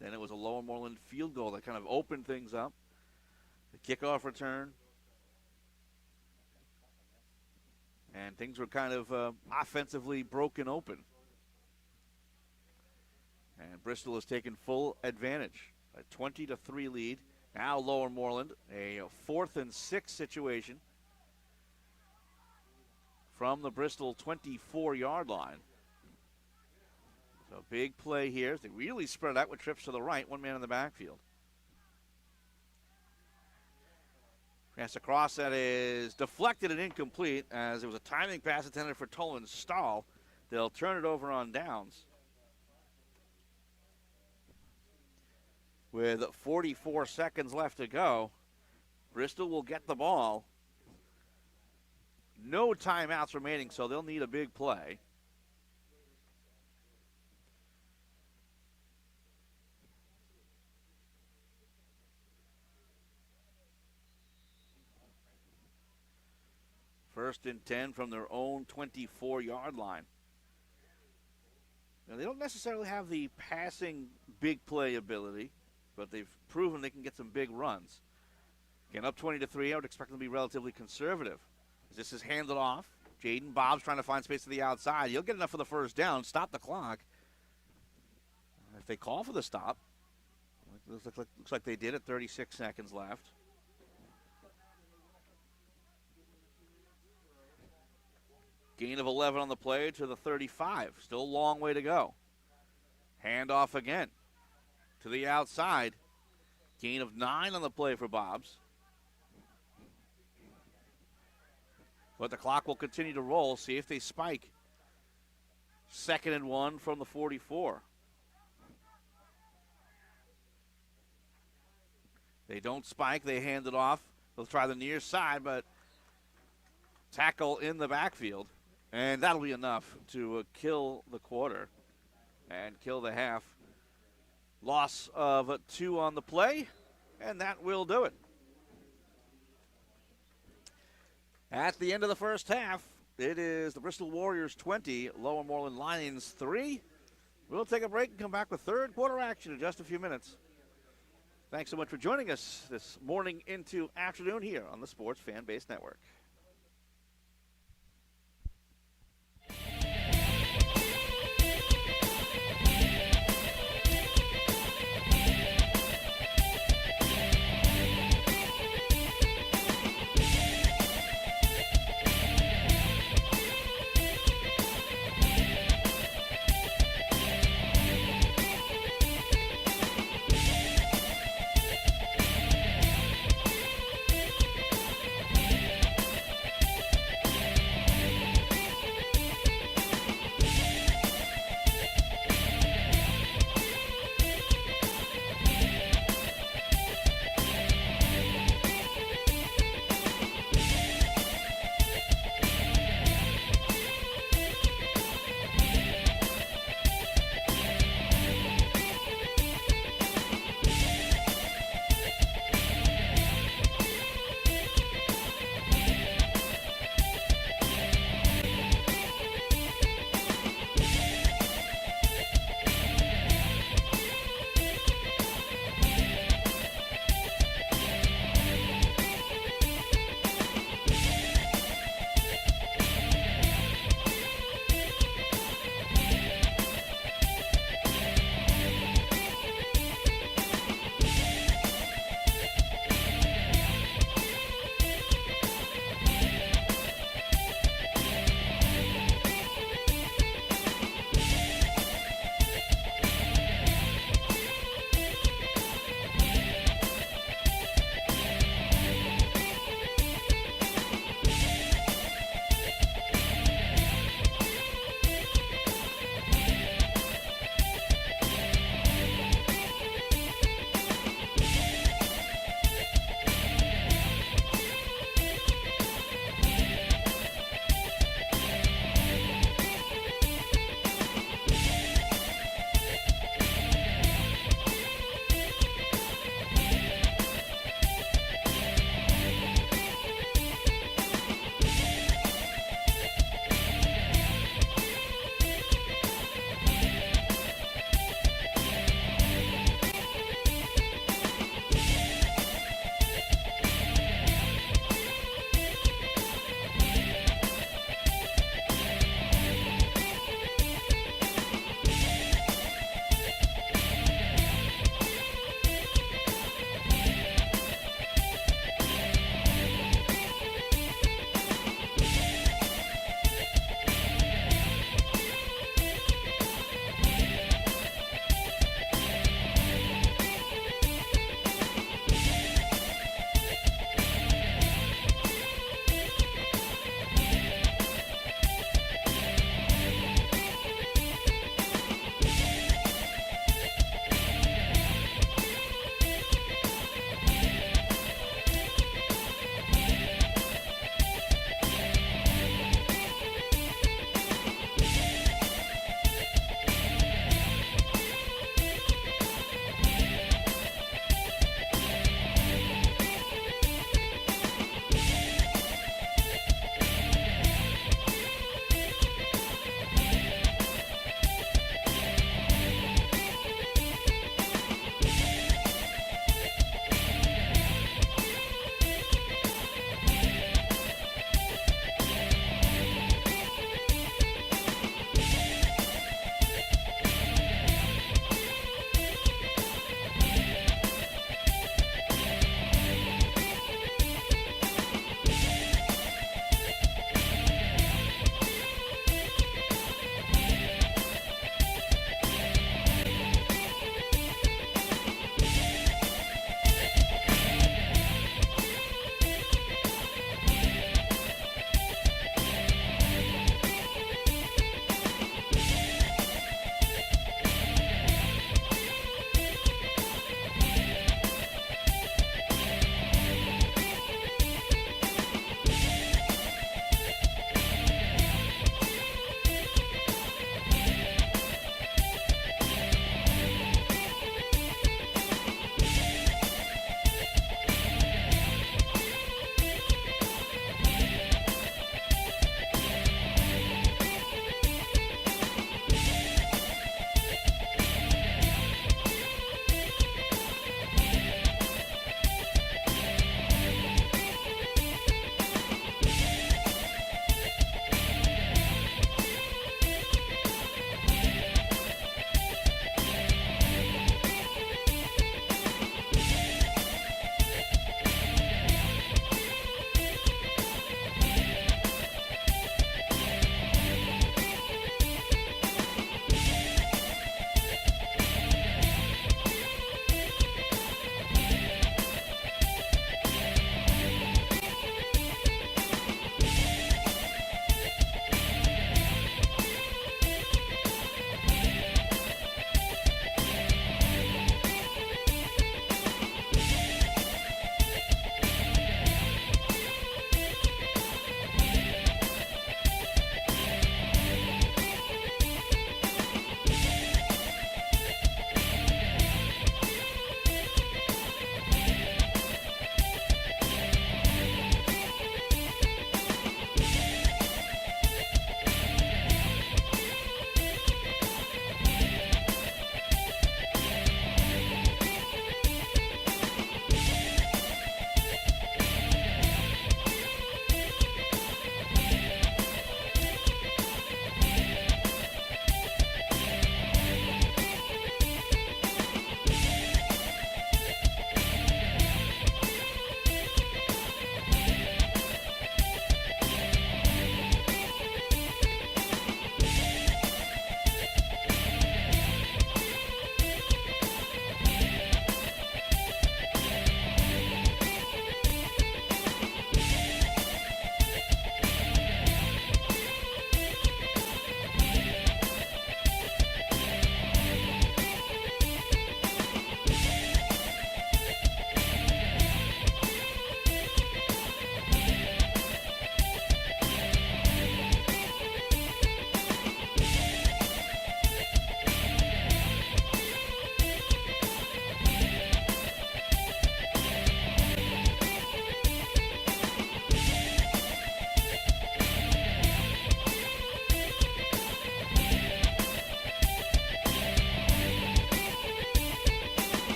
Then it was a Lower Moreland field goal that kind of opened things up. The kickoff return. And things were kind of offensively broken open. And Bristol has taken full advantage. A 20-3 lead. Now Lower Moreland, a 4th and 6 situation from the Bristol 24-yard line. So big play here. They really spread out with trips to the right. One man in the backfield. Pass across that is deflected and incomplete as it was a timing pass intended for Tolan Stahl. They'll turn it over on downs. With 44 seconds left to go, Bristol will get the ball. No timeouts remaining, so they'll need a big play. First and 10 from their own 24-yard line. Now, they don't necessarily have the passing big play ability, but they've proven they can get some big runs. Again, up 20-3, I would expect them to be relatively conservative. As this is handed off, Jaden Bob's trying to find space to the outside. He'll get enough for the first down, stop the clock. If they call for the stop, looks like they did at 36 seconds left. Gain of 11 on the play to the 35. Still a long way to go. Handoff again to the outside. Gain of 9 on the play for Bobs. But the clock will continue to roll. See if they spike. 2nd and 1 from the 44. They don't spike. They hand it off. They'll try the near side, but tackle in the backfield. And that'll be enough to kill the quarter and kill the half. Loss of 2 on the play, and that will do it. At the end of the first half, it is the Bristol Warriors 20, Lower Moreland Lions 3. We'll take a break and come back with third quarter action in just a few minutes. Thanks so much for joining us this morning into afternoon here on the Sports Fan Base Network.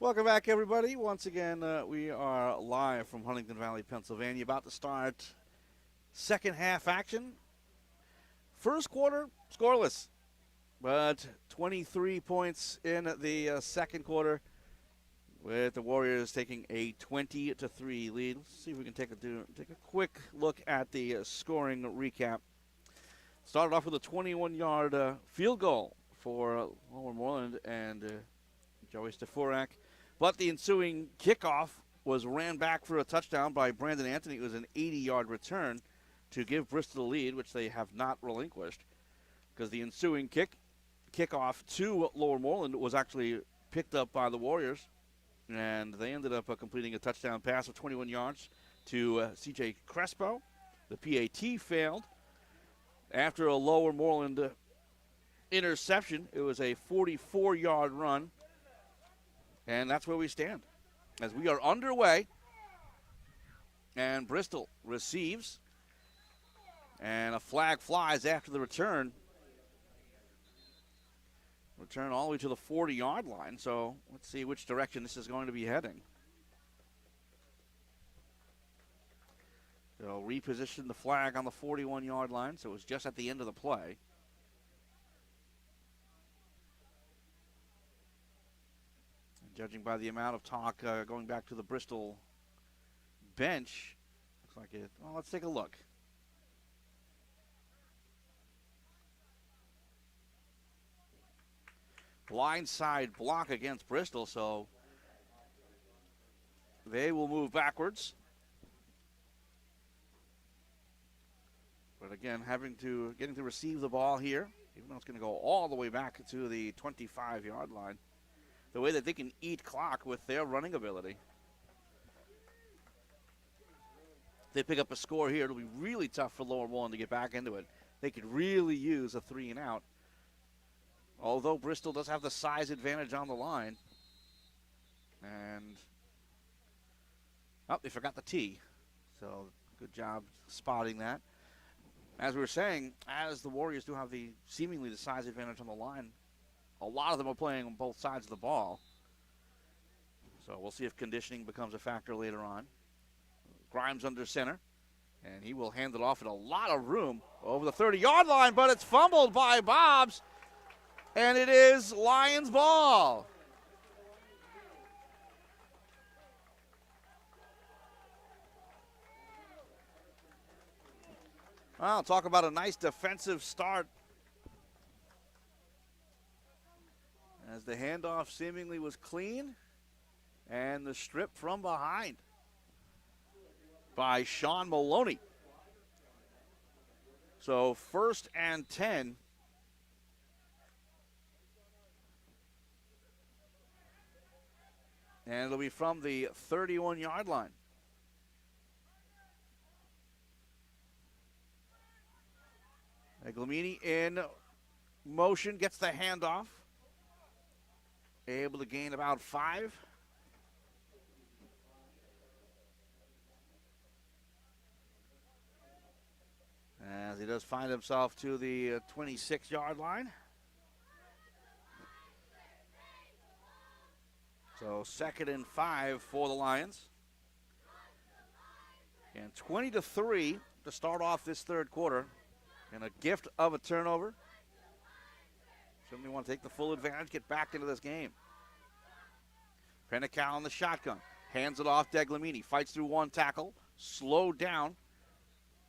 Welcome back, everybody. Once again, we are live from Huntington Valley, Pennsylvania, about to start second half action. First quarter, scoreless, but 23 points in the second quarter, with the Warriors taking a 20-3 lead. Let's see if we can take a quick look at the scoring recap. Started off with a 21-yard field goal for Lower Moreland and Joey Steforak. But the ensuing kickoff was ran back for a touchdown by Brandon Anthony. It was an 80-yard return to give Bristol the lead, which they have not relinquished, because the ensuing kickoff to Lower Moreland was actually picked up by the Warriors, and they ended up completing a touchdown pass of 21 yards to C.J. Crespo. The PAT failed. After a Lower Moreland interception, it was a 44-yard run. And that's where we stand as we are underway. And Bristol receives. And a flag flies after the return. Return all the way to the 40-yard line. So let's see which direction this is going to be heading. They'll reposition the flag on the 41-yard line. So it was just at the end of the play. Judging by the amount of talk going back to the Bristol bench, looks like it. Well, let's take a look. Blindside block against Bristol, so they will move backwards. But again, getting to receive the ball here, even though it's going to go all the way back to the 25-yard line. The way that they can eat clock with their running ability. If they pick up a score here, it'll be really tough for Lower Moreland to get back into it. They could really use a 3-and-out. Although Bristol does have the size advantage on the line. And, they forgot the T. So, good job spotting that. As we were saying, as the Warriors do have seemingly the size advantage on the line, a lot of them are playing on both sides of the ball. So we'll see if conditioning becomes a factor later on. Grimes under center, and he will hand it off in a lot of room over the 30-yard line, but it's fumbled by Bobs, and it is Lions ball. Well, talk about a nice defensive start. As the handoff seemingly was clean, and the strip from behind by Sean Maloney. So 1st and 10. And it'll be from the 31-yard line. Glamini in motion, gets the handoff. Able to gain about 5. As he does find himself to the 26-yard line. So 2nd and 5 for the Lions. And 20-3 to start off this third quarter. And a gift of a turnover. Certainly want to take the full advantage, get back into this game. Penical in the shotgun. Hands it off Deglamini. Fights through one tackle. Slowed down,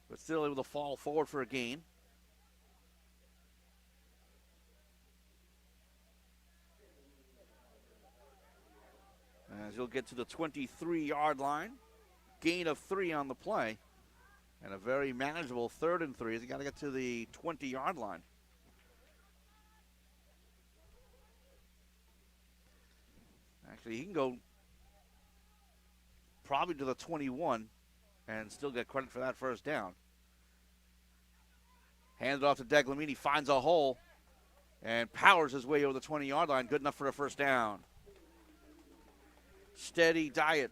but still able to fall forward for a gain. As he'll get to the 23-yard line. Gain of 3 on the play. And a very manageable 3rd and 3 as he got to get to the 20-yard line. Actually, he can go probably to the 21 and still get credit for that first down. Handed off to Deglamini, finds a hole, and powers his way over the 20-yard line. Good enough for a first down. Steady diet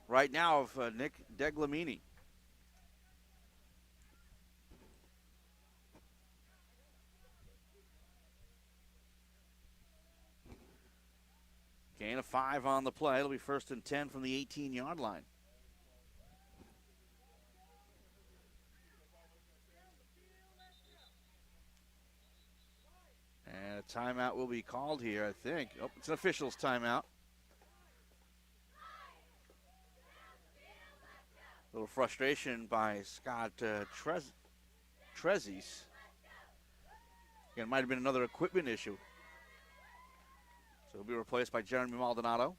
right now of Nick Deglamini. Gain of 5 on the play. It'll be 1st and 10 from the 18-yard line. And a timeout will be called here, I think. Oh, it's an official's timeout. A little frustration by Scott Trezis. Again, it might have been another equipment issue. So he'll be replaced by Jeremy Maldonado.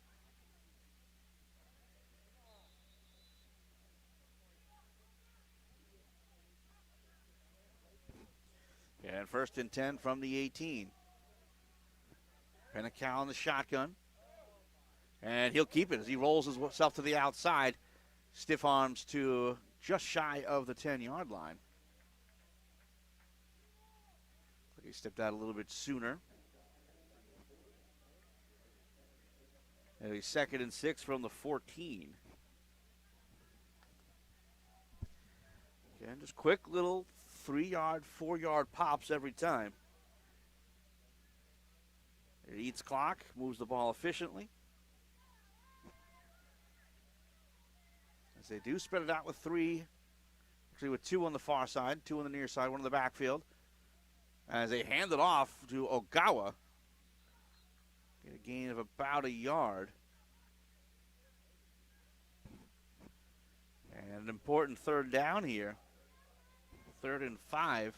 And 1st and 10 from the 18. Pennicow in the shotgun. And he'll keep it as he rolls himself to the outside. Stiff arms to just shy of the 10-yard line. He stepped out a little bit sooner. And he's 2nd and 6 from the 14. Again, just quick little 3-yard, 4-yard pops every time. It eats clock, moves the ball efficiently. As they do spread it out with 3, actually with 2 on the far side, 2 on the near side, 1 in the backfield. As they hand it off to Ogawa. Get a gain of about a yard. And an important 3rd down here. 3rd and 5.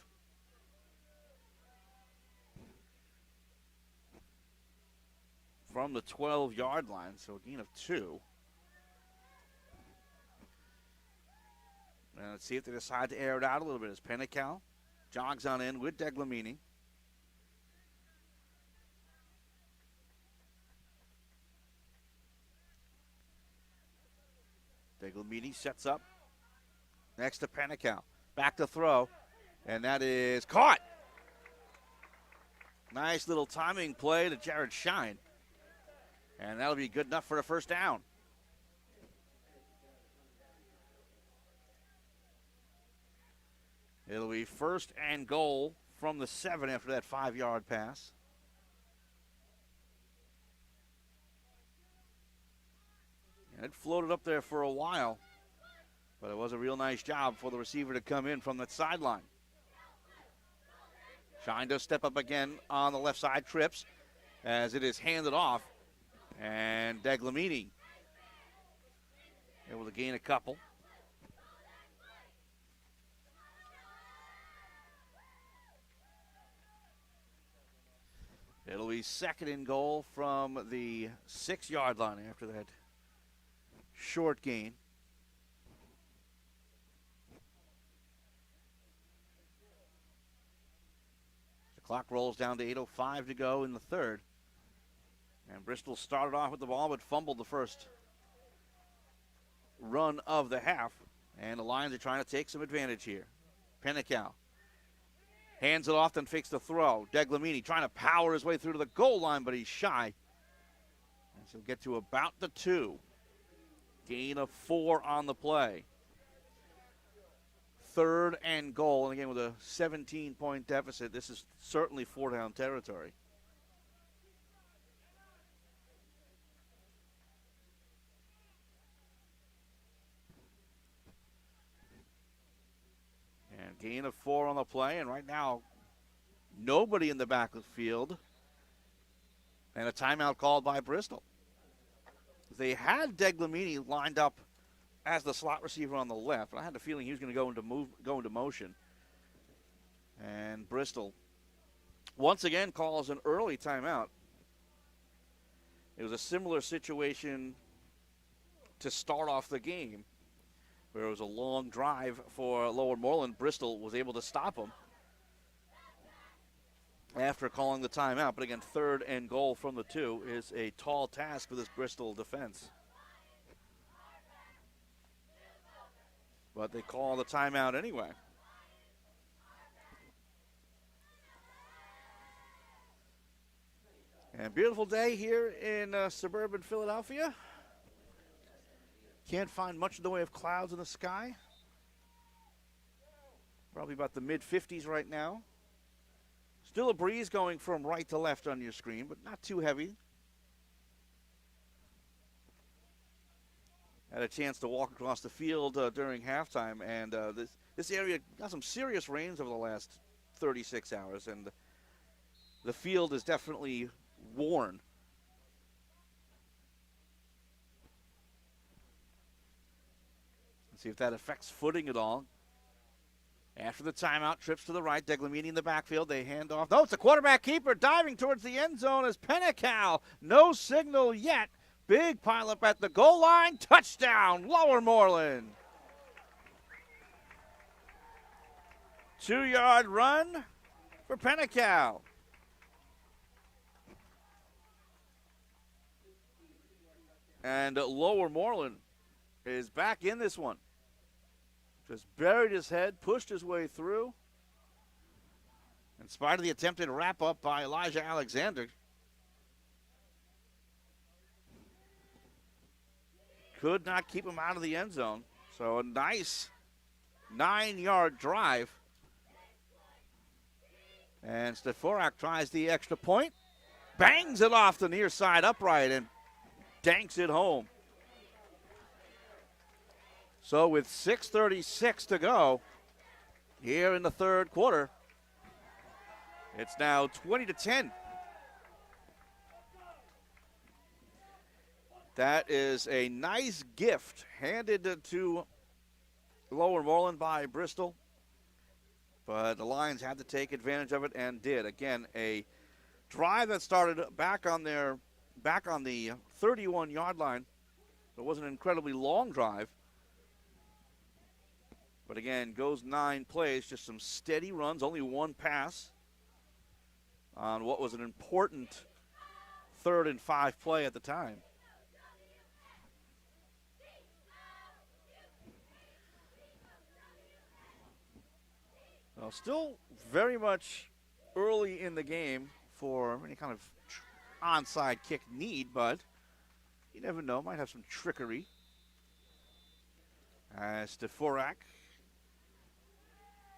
From the 12-yard line, so a gain of 2. And let's see if they decide to air it out a little bit as Pennicow jogs on in with Deglamini. Deglamini sets up next to Pennicow. Back to throw, and that is caught. Nice little timing play to Jared Shine. And that'll be good enough for a 1st down. It'll be 1st and goal from the 7 after that 5-yard pass. And it floated up there for a while, but it was a real nice job for the receiver to come in from that sideline. Shine does step up again on the left side, trips as it is handed off. And Deglamini able to gain a couple. It'll be 2nd and goal from the 6-yard line after that short gain. The clock rolls down to 8:05 to go in the 3rd. And Bristol started off with the ball but fumbled the first run of the half. And the Lions are trying to take some advantage here. Pennicow hands it off, then fakes the throw. Deglamini trying to power his way through to the goal line, but he's shy. And so he'll get to about the 2. Gain of 4 on the play. 3rd and goal. And again, with a 17-point deficit, this is certainly 4-down territory. And gain of 4 on the play, and right now, nobody in the back of the field. And a timeout called by Bristol. They had Deglamini lined up as the slot receiver on the left, but I had the feeling he was going to go into motion. And Bristol once again calls an early timeout. It was a similar situation to start off the game, where it was a long drive for Lower Moreland. Bristol was able to stop them after calling the timeout. But again, 3rd and goal from the 2 is a tall task for this Bristol defense. But they call the timeout anyway. And beautiful day here in suburban Philadelphia. Can't find much in the way of clouds in the sky. Probably about the mid-50s right now. Still a breeze going from right to left on your screen, but not too heavy. had a chance to walk across the field during halftime, and this area got some serious rains over the last 36 hours, and the field is definitely worn. Let's see if that affects footing at all. After the timeout, trips to the right. Deglamini in the backfield. They hand off. No, it's the quarterback keeper diving towards the end zone as Pennecal. No signal yet. Big pileup at the goal line. Touchdown, Lower Moreland. 2-yard run for Pennecal. And Lower Moreland is back in this one. Just buried his head, pushed his way through. In spite of the attempted wrap-up by Elijah Alexander. Could not keep him out of the end zone. So a nice 9-yard drive. And Steforak tries the extra point. Bangs it off the near side upright and danks it home. So with 6:36 to go here in the third quarter, it's now 20-10. That is a nice gift handed to Lower Moreland by Bristol. But the Lions had to take advantage of it and did. Again, a drive that started back on the 31-yard line. It wasn't an incredibly long drive. But again, goes 9 plays, just some steady runs, only one pass on what was an important 3rd and 5 play at the time. Well, still very much early in the game for any kind of onside kick need, but you never know, might have some trickery. As Steforak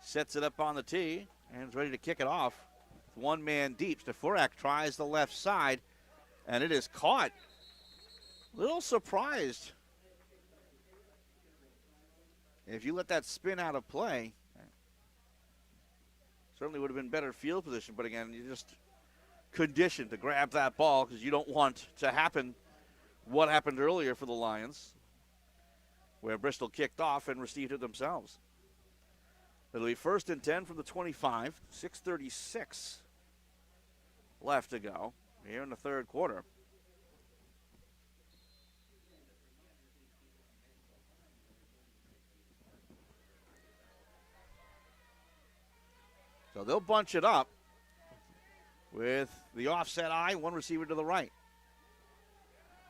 sets it up on the tee and is ready to kick it off. One man deep. Steforak tries the left side, and it is caught. Little surprised. If you let that spin out of play, certainly would have been better field position, but again, you're just conditioned to grab that ball because you don't want to happen what happened earlier for the Lions, where Bristol kicked off and received it themselves. It'll be 1st and 10 from the 25. 6:36 left to go here in the third quarter. So they'll bunch it up with the offset eye, one receiver to the right.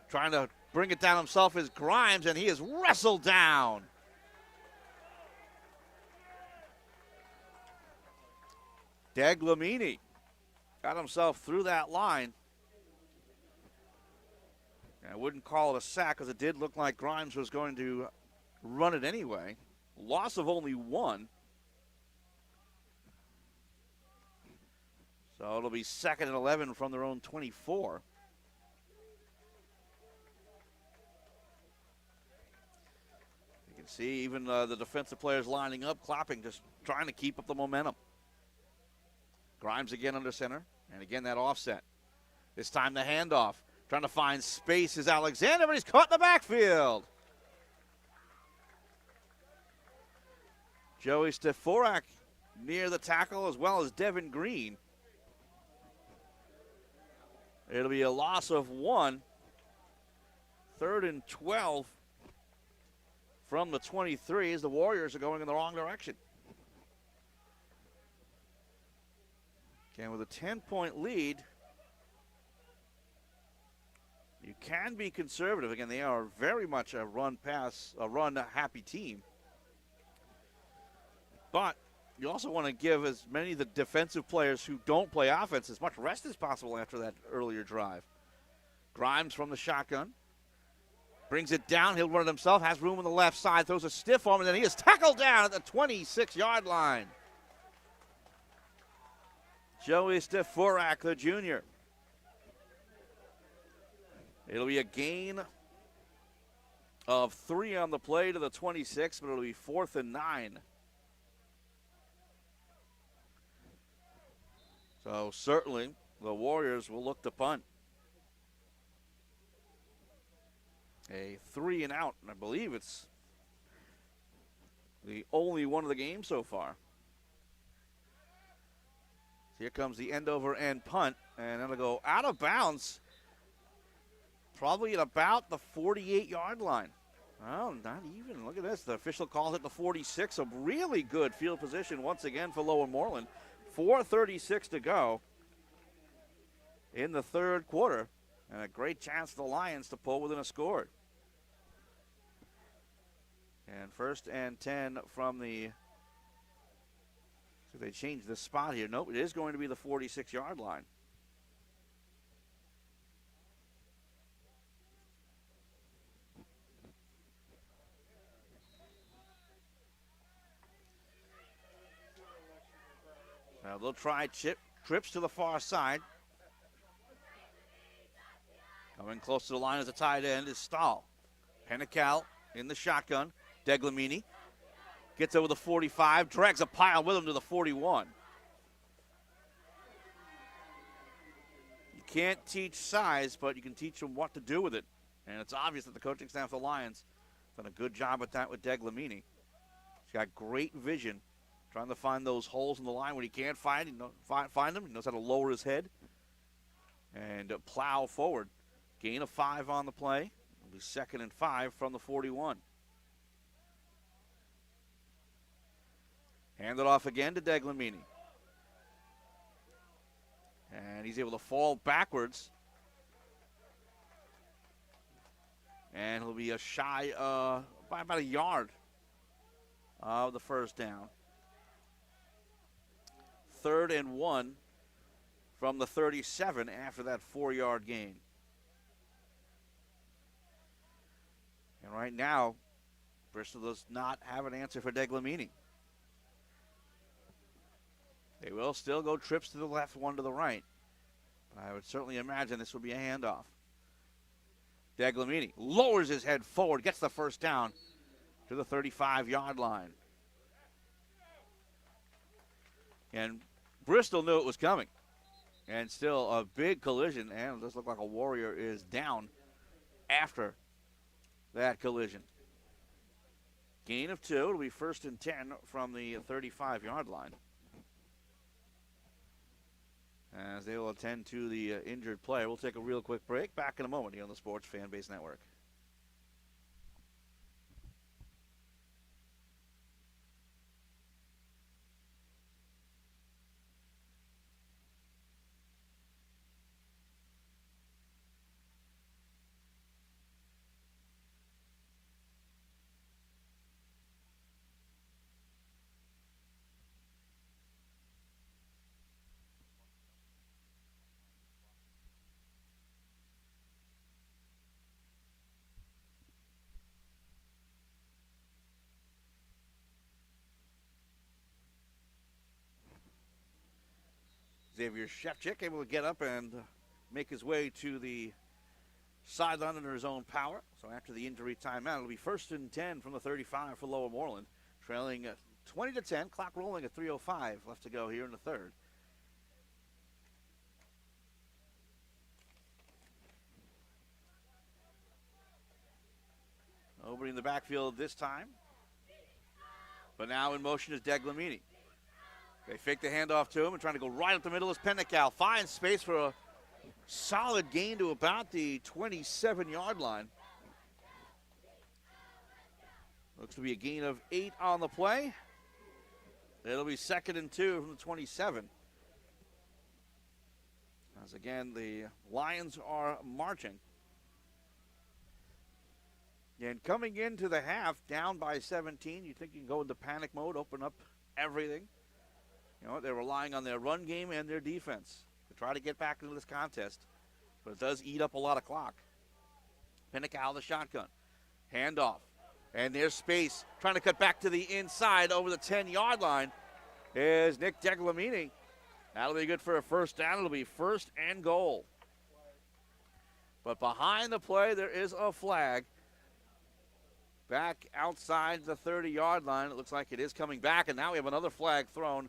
Trying to bring it down himself is Grimes, and he is wrestled down. Deglamini got himself through that line. I wouldn't call it a sack because it did look like Grimes was going to run it anyway. Loss of only 1. So it'll be 2nd and 11 from their own 24. You can see even the defensive players lining up, clapping, just trying to keep up the momentum. Grimes again under center, and again that offset. This time the handoff. Trying to find space is Alexander, but he's caught in the backfield. Joey Steforak near the tackle, as well as Devin Green. It'll be a loss of 1. 3rd and 12 from the 23 as the Warriors are going in the wrong direction. Again, with a 10-point lead, you can be conservative. Again, they are very much a run-happy team. But you also want to give as many of the defensive players who don't play offense as much rest as possible after that earlier drive. Grimes from the shotgun. Brings it down. He'll run it himself. Has room on the left side. Throws a stiff arm, and then he is tackled down at the 26-yard line. Joey Steforak, the junior. It'll be a gain of 3 on the play to the 26, but it'll be 4th and 9. So certainly the Warriors will look to punt. A 3 and out, and I believe it's the only one of the game so far. Here comes the end over end punt, and it'll go out of bounds, probably at about the 48-yard line. Oh, not even. Look at this. The official calls it the 46. A really good field position once again for Lower Moreland. 4:36 to go in the third quarter, and a great chance for the Lions to pull within a score. And 1st and 10 from the, so they changed the spot here. Nope, it is going to be the 46-yard line. Now they'll try trips to the far side. Coming close to the line as a tight end is Stahl. Penical in the shotgun. Deglamini gets over the 45, drags a pile with him to the 41. You can't teach size, but you can teach them what to do with it. And it's obvious that the coaching staff of the Lions done a good job with that with Deglamini. He's got great vision, trying to find those holes in the line when he can't find them. He knows how to lower his head and plow forward. Gain of 5 on the play. It'll be 2nd and 5 from the 41. Hand it off again to Deglamini. And he's able to fall backwards. And he'll be a shy by about a yard of the first down. 3rd and 1 from the 37 after that 4-yard gain. And right now, Bristol does not have an answer for Deglamini. They will still go trips to the left, one to the right. But I would certainly imagine this will be a handoff. Deglamini lowers his head forward, gets the first down to the 35-yard line. And Bristol knew it was coming. And still a big collision, and it does look like a Warrior is down after that collision. Gain of 2. It'll be 1st and 10 from the 35-yard line, as they will attend to the injured player. We'll take a real quick break. Back in a moment here on the Sports Fan Base Network. Xavier Shevchik able to get up and make his way to the sideline under his own power. So after the injury timeout, it'll be 1st and 10 from the 35 for Lower Moreland, trailing 20-10. Clock rolling at 3:05 left to go here in the third. Opening the backfield this time, but now in motion is Deglamini. They fake the handoff to him and trying to go right up the middle is Penical. Finds space for a solid gain to about the 27-yard line. Looks to be a gain of 8 on the play. It'll be 2nd and 2 from the 27. As again, the Lions are marching. And coming into the half, down by 17, you think you can go into panic mode, open up everything. You know, they're relying on their run game and their defense to try to get back into this contest. But it does eat up a lot of clock. Penical, the shotgun. Handoff. And there's space. Trying to cut back to the inside over the 10-yard line is Nick Deglamini. That'll be good for a first down. It'll be 1st and goal. But behind the play, there is a flag. back outside the 30-yard line. It looks like it is coming back, and now we have another flag thrown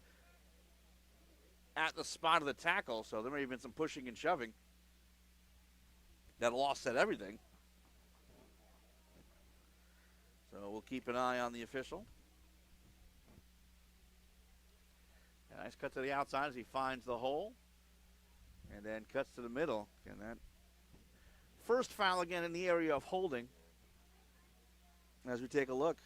at the spot of the tackle. So there may have been some pushing and shoving that'll offset everything. So we'll keep an eye on the official. A nice cut to the outside as he finds the hole, and then cuts to the middle. And that first foul again in the area of holding. As we take a look.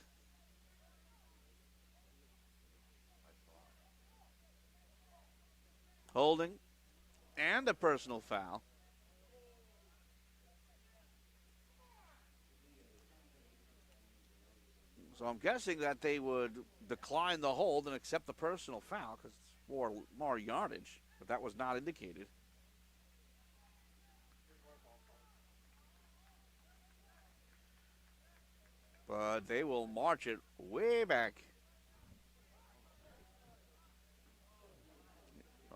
Holding and a personal foul. So I'm guessing that they would decline the hold and accept the personal foul because it's more yardage, but that was not indicated. But they will march it way back.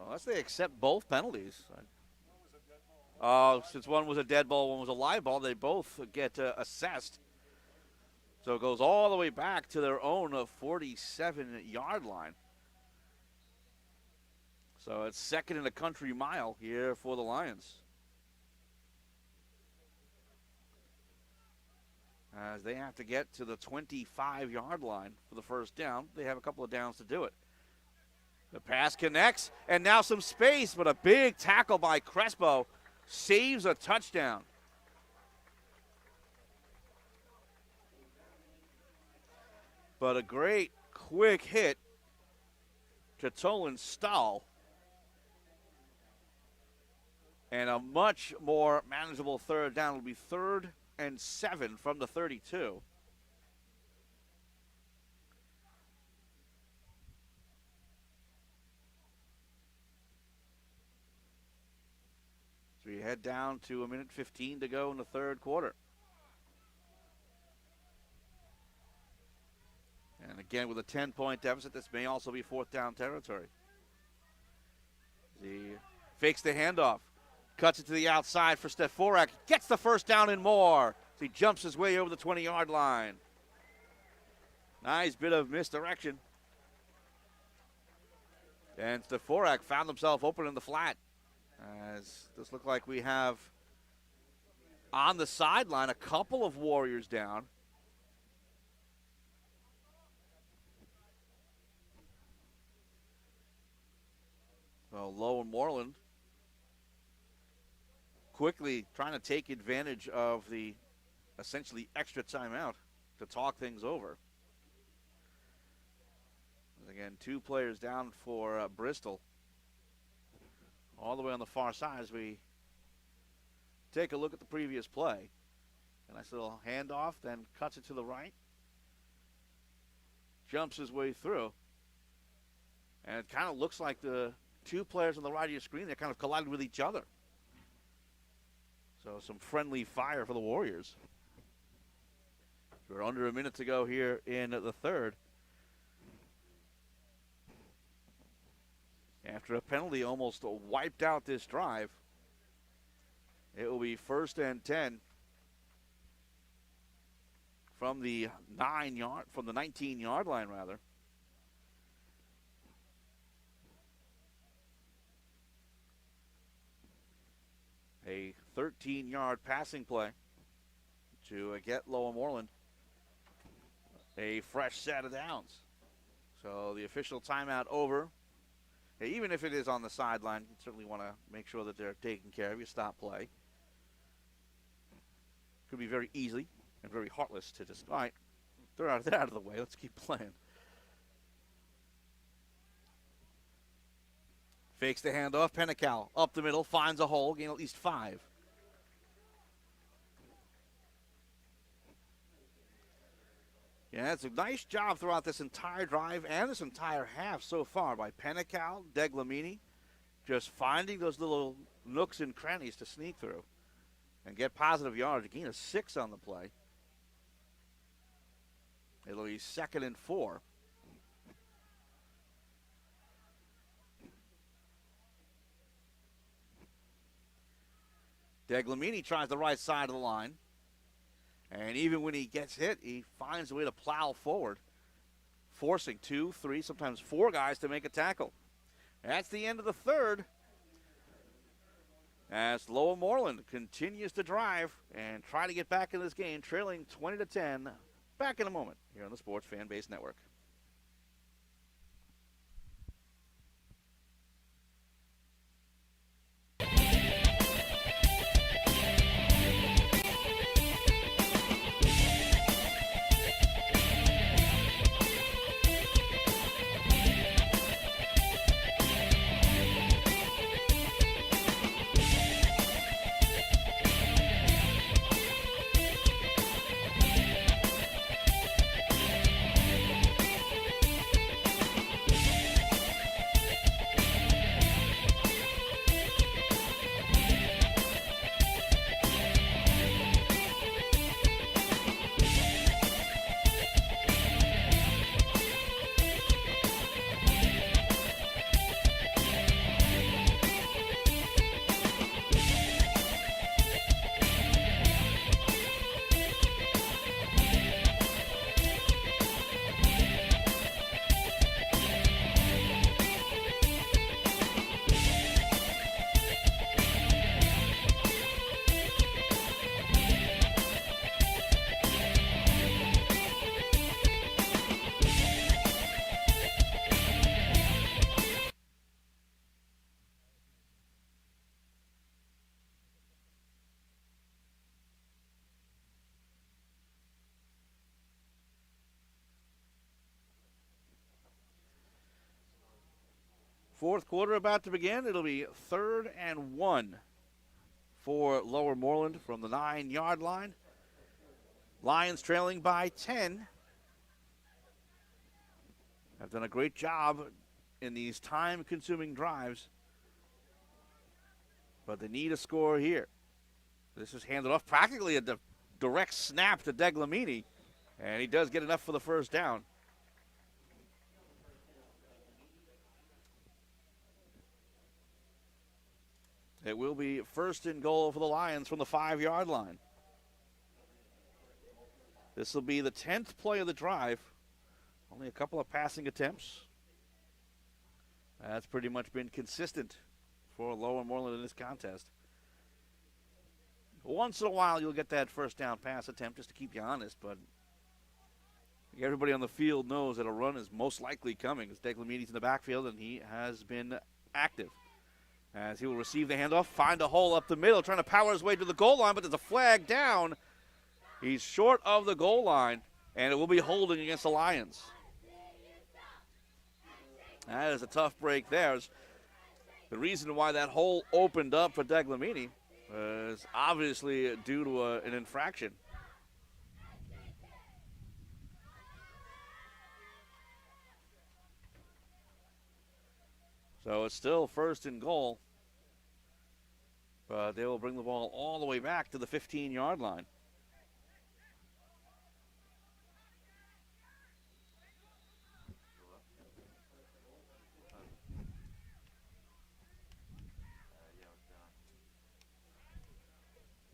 Unless they accept both penalties. Since one was a dead ball, one was a live ball, they both get assessed. So it goes all the way back to their own 47-yard line. So it's second in a country mile here for the Lions. As they have to get to the 25-yard line for the first down. They have a couple of downs to do it. The pass connects, and now some space, but a big tackle by Crespo saves a touchdown. But a great, quick hit to Tolan Stahl. And a much more manageable third down. It'll be 3rd and 7 from the 32. So we head down to 1:15 to go in the third quarter. And again, with a 10-point deficit, this may also be 4th down territory. He fakes the handoff, cuts it to the outside for Steforak, gets the first down and more. So he jumps his way over the 20-yard line. Nice bit of misdirection. And Steforak found himself open in the flat. As this looked like we have on the sideline a couple of Warriors down. So Lowe and Moreland quickly trying to take advantage of the essentially extra timeout to talk things over. Again, 2 players down for Bristol. All the way on the far side as we take a look at the previous play. A nice little handoff, then cuts it to the right. Jumps his way through. And it kind of looks like the 2 players on the right of your screen, they kind of collided with each other. So some friendly fire for the Warriors. We're under a minute to go here in the third. After a penalty almost wiped out this drive, it will be 1st and 10 from the 19-yard line rather. A 13-yard passing play to get Lower Moreland a fresh set of downs. So the official timeout over. Even if it is on the sideline, you certainly want to make sure that they're taking care of you. Stop play. Could be very easy and very heartless to just, all right, they're out of the way. Let's keep playing. Fakes the handoff. Pennical up the middle, finds a hole, gain at least 5. Yeah, it's a nice job throughout this entire drive and this entire half so far by Pennical, Deglamini, just finding those little nooks and crannies to sneak through and get positive yards. A gain of 6 on the play. It'll be 2nd and 4. Deglamini tries the right side of the line. And even when he gets hit, he finds a way to plow forward, forcing 2, 3, sometimes 4 guys to make a tackle. That's the end of the third, as Lower Moreland continues to drive and try to get back in this game, trailing 20-10. Back in a moment here on the Sports Fan Base Network. Fourth quarter about to begin. It'll be 3rd and 1 for Lower Moreland from the 9-yard line. Lions trailing by 10. Have done a great job in these time-consuming drives, but they need a score here. This is handed off practically a direct snap to Deglamini, and he does get enough for the first down. It will be 1st and goal for the Lions from the 5-yard line. This will be the 10th play of the drive. Only a couple of passing attempts. That's pretty much been consistent for Lower Moreland in this contest. Once in a while, you'll get that first down pass attempt just to keep you honest, but everybody on the field knows that a run is most likely coming as Deglamini's in the backfield, and he has been active. As he will receive the handoff, find a hole up the middle, trying to power his way to the goal line, but there's a flag down. He's short of the goal line, and it will be holding against the Lions. That is a tough break there. The reason why that hole opened up for Deglamini was obviously due to an infraction. So it's still 1st and goal, but they will bring the ball all the way back to the 15-yard line.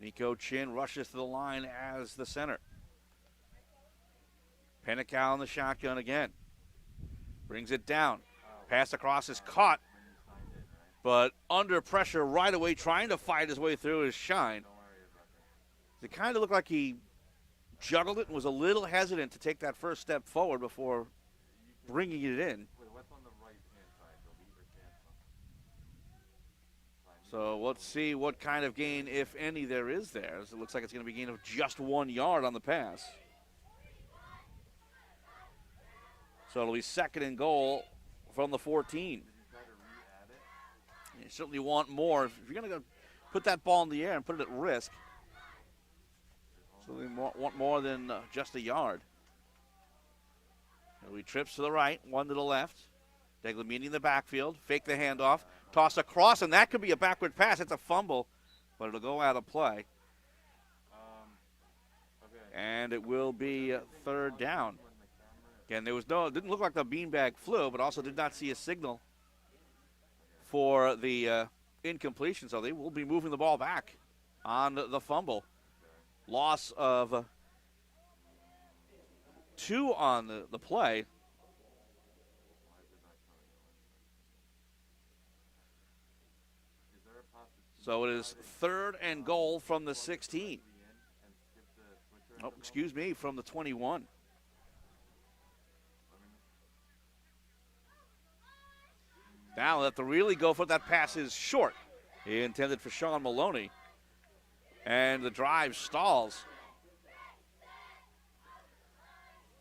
Nico Chin rushes to the line as the center. Pennicow in the shotgun again. Brings it down. Pass across is caught, but under pressure right away, trying to fight his way through his Shine. It kind of looked like he juggled it and was a little hesitant to take that first step forward before bringing it in. So let's see what kind of gain, if any, there is there. It looks like it's going to be a gain of just 1 yard on the pass. So it'll be 2nd and goal from the 14. You certainly want more. If you're going to put that ball in the air and put it at risk, certainly want more than just a yard. It'll be trips to the right, 1 to the left. Deglamini in the backfield, fake the handoff, toss across, and that could be a backward pass. It's a fumble, but it'll go out of play. And it will be 3rd down. Again, it didn't look like the beanbag flew, but also did not see a signal for the incompletion, so they will be moving the ball back on the fumble. Loss of 2 on the play. So it is 3rd and goal from the 16. Oh, excuse me, from the 21. Now let the really go for it. That pass is short. He intended for Sean Maloney. And the drive stalls.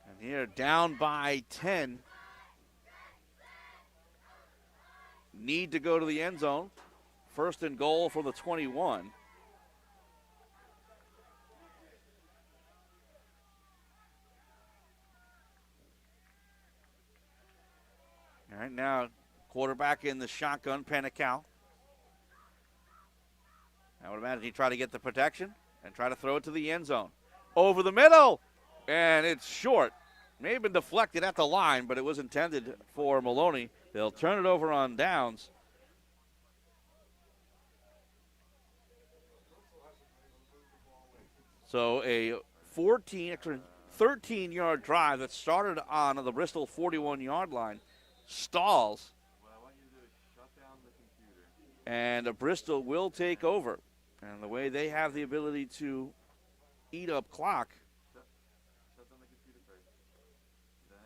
And here down by 10. Need to go to the end zone. 1st and goal for the 21. All right, now quarterback in the shotgun, Panical. I would imagine he tried to get the protection and try to throw it to the end zone. Over the middle, and it's short. May have been deflected at the line, but it was intended for Maloney. They'll turn it over on downs. So a 13-yard drive that started on the Bristol 41-yard line stalls. What I want you to do is shut down the computer. And Bristol will take over. And the way they have the ability to eat up clock. Shut down the computer first. Then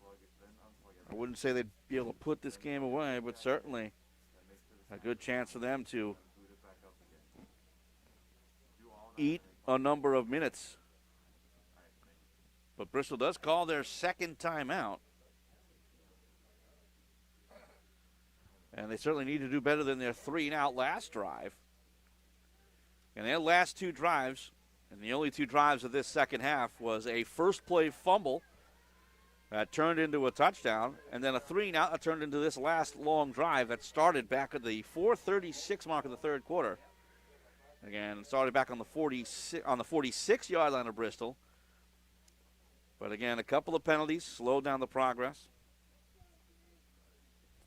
plug it, then unplug it. I wouldn't say they'd be able to put this game away, but certainly a good chance for them to Boot it back up again. Do all that. eat a number of minutes. But Bristol does call their 2nd timeout. And they certainly need to do better than their 3-and-out last drive. And their last 2 drives, and the only 2 drives of this second half, was a first play fumble that turned into a touchdown, and then a 3-and-out that turned into this last long drive that started back at the 4:36 mark of the 3rd quarter. Again, started back on the 46-yard line of Bristol. But again, a couple of penalties slowed down the progress.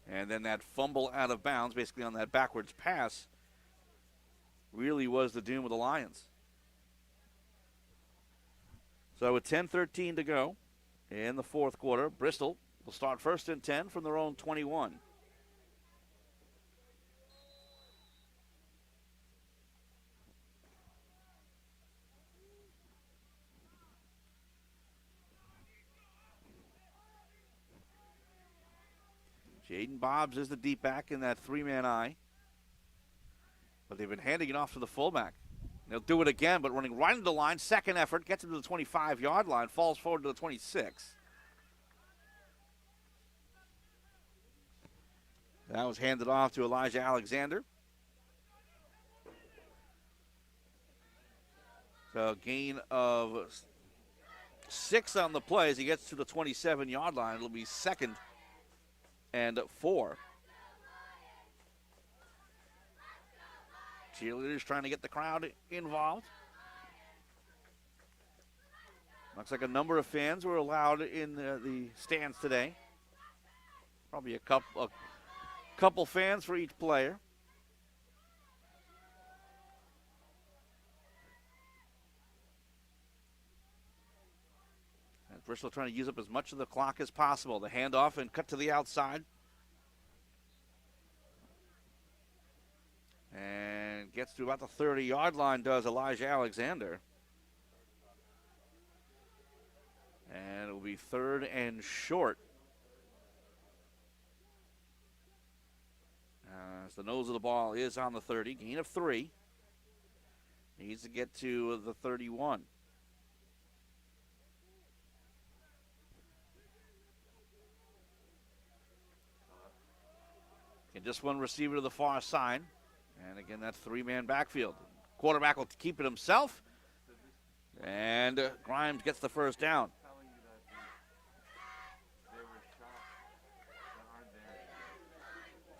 And then that fumble out of bounds, basically on that backwards pass, really was the doom of the Lions. So with 10:13 to go in the 4th quarter, Bristol will start 1st and 10 from their own 21. Jaden Bobbs is the deep back in that 3-man eye. But they've been handing it off to the fullback. They'll do it again, but running right into the line. 2nd effort, gets him to the 25-yard line, falls forward to the 26. That was handed off to Elijah Alexander. So gain of 6 on the play as he gets to the 27-yard line. It'll be 2nd and 4. Cheerleaders trying to get the crowd involved. Looks like a number of fans were allowed in the stands today. Probably a couple fans for each player. And Bristol trying to use up as much of the clock as possible. The handoff and cut to the outside. And gets to about the 30-yard line, does Elijah Alexander. And it will be 3rd and short. As the nose of the ball is on the 30, gain of 3. Needs to get to the 31. And just one receiver to the far side. And again, that 3-man backfield. Quarterback will keep it himself. And Grimes gets the first down.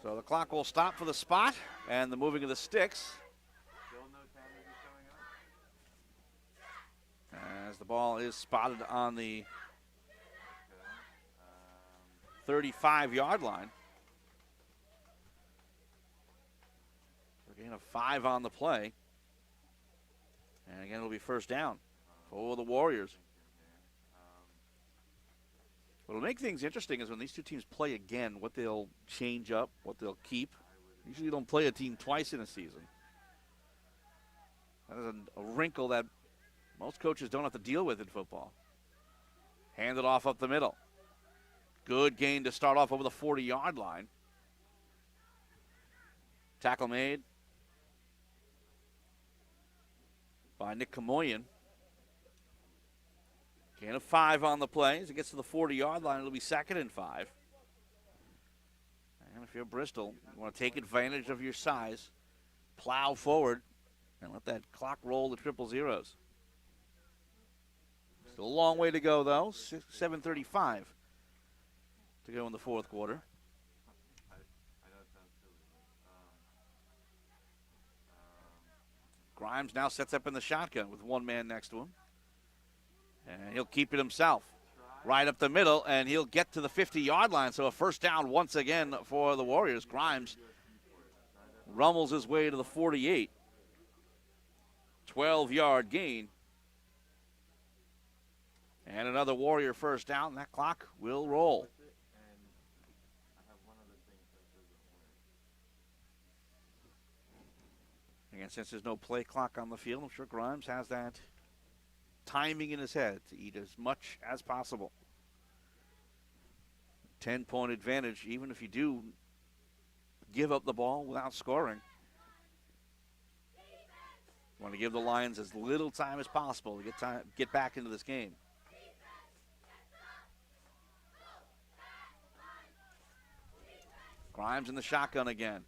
So the clock will stop for the spot and the moving of the sticks. As the ball is spotted on the 35-yard line. So gain of 5 on the play. And again, it'll be first down for the Warriors. What'll make things interesting is when these two teams play again, what they'll change up, what they'll keep. Usually you don't play a team twice in a season. That is a wrinkle that most coaches don't have to deal with in football. Hand it off up the middle. Good gain to start off over the 40-yard line. Tackle made by Nick Kamoyan. Gain of 5 on the play. As it gets to the 40-yard line, it'll be 2nd and 5. And if you're Bristol, you want to take advantage of your size, plow forward, and let that clock roll the triple zeros. Still a long way to go, though. 7:35 to go in the fourth quarter. I know it sounds silly. Grimes now sets up in the shotgun with one man next to him. And he'll keep it himself. Right up the middle, and he'll get to the 50-yard line. So a first down once again for the Warriors. Grimes rummels his way to the 48. 12-yard gain. And another Warrior first down. That clock will roll. And I have one other thing that doesn't work. Again, since there's no play clock on the field, I'm sure Grimes has that timing in his head to eat as much as possible. 10-point advantage, even if you do give up the ball without scoring. Want to give the Lions as little time as possible to get back into this game. Grimes in the shotgun again.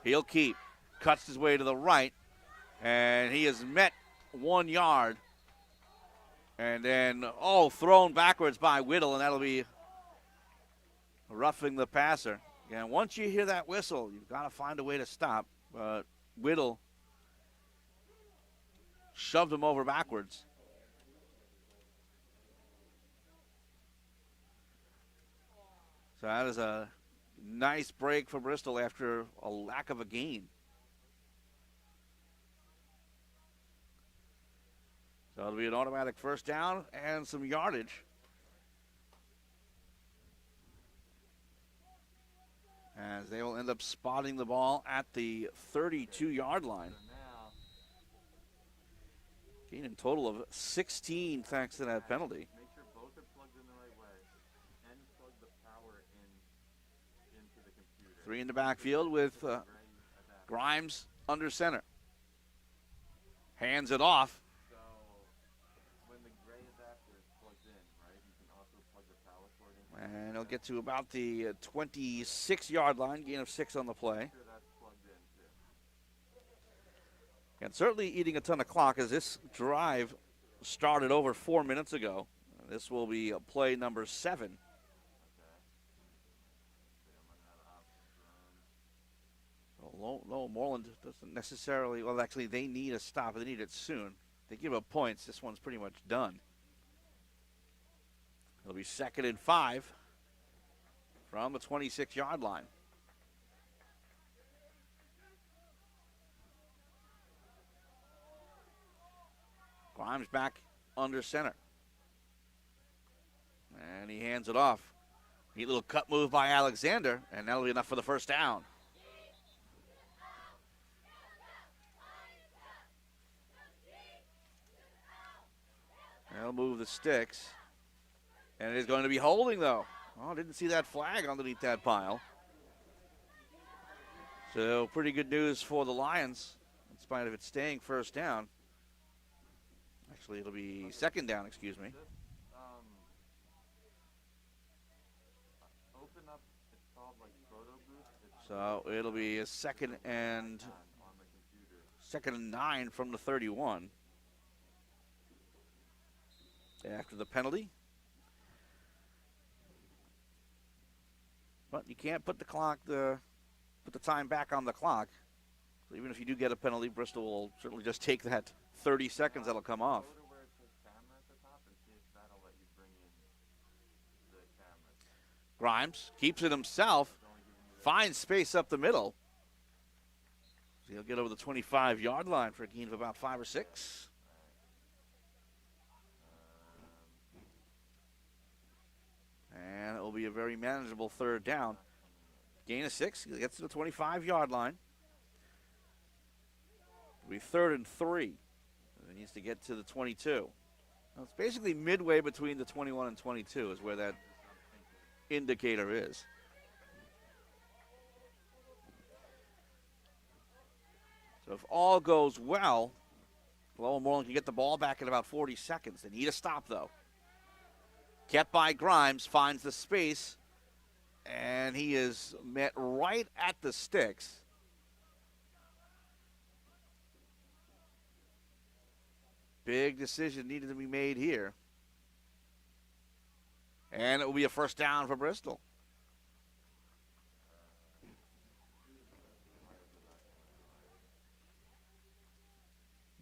He'll keep. Cuts his way to the right, and he is met 1 yard. And then, thrown backwards by Whittle, and that'll be roughing the passer. Again, once you hear that whistle, you've got to find a way to stop. But Whittle shoved him over backwards. So that is a nice break for Bristol after a lack of a gain. So it'll be an automatic first down and some yardage. As they will end up spotting the ball at the 32-yard line. So now, Gain in total of 16 thanks to that penalty. make sure both are plugged in the right way and plug the power into the computer. 3 in the backfield with Gray adapter. Grimes under center. Hands it off. So when the gray adapter is plugged in, right, you can also plug the power cord in. And he'll get to about the 26-yard line. Gain of 6 on the play. Make sure that's plugged in too. And certainly eating a ton of clock as this drive started over 4 minutes ago. This will be play number 7. Okay. I'm running out of options. No, Moreland doesn't necessarily, well, actually, they need a stop. They need it soon. They give up points. This one's pretty much done. It'll be 2nd and 5 from the 26-yard line. Grimes back under center. And he hands it off. Neat little cut move by Alexander, and that'll be enough for the first down. They'll move the sticks. And it is going to be holding, though. Oh, didn't see that flag underneath that pile. So pretty good news for the Lions, in spite of it staying first down. Actually, it'll be second down, excuse me. Just open up. It's called like photo booth. So it'll be a second and on the computer. 2nd and 9 from the 31. After the penalty. But you can't put the time back on the clock. So even if you do get a penalty, Bristol will certainly just take that 30 seconds that'll come off. Go to where it says camera at the top and see if that'll let you bring in the cameras. Grimes keeps it himself, finds space up the middle. So he'll get over the 25-yard line for a gain of about 5 or 6. And it will be a very manageable third down. Gain of 6. He gets to the 25-yard line. It'll be 3rd and 3. He needs to get to the 22. Well, it's basically midway between the 21 and 22 is where that indicator is. So if all goes well, Lower Moreland can get the ball back in about 40 seconds. They need a stop, though. Kept by Grimes, finds the space, and he is met right at the sticks. Big decision needed to be made here. And it will be a first down for Bristol.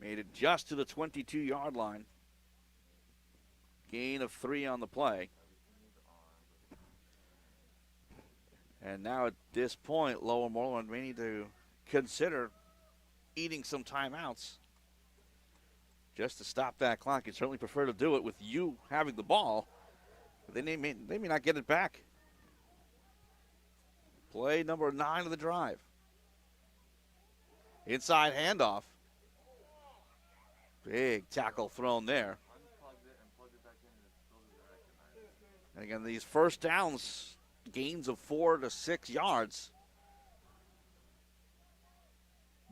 Made it just to the 22-yard line. Gain of 3 on the play. And now at this point, Lower Moreland may need to consider eating some timeouts just to stop that clock. You'd certainly prefer to do it with you having the ball, but they may not get it back. Play number 9 of the drive. Inside handoff. Big tackle thrown there. And again, these first downs, gains of 4 to 6 yards,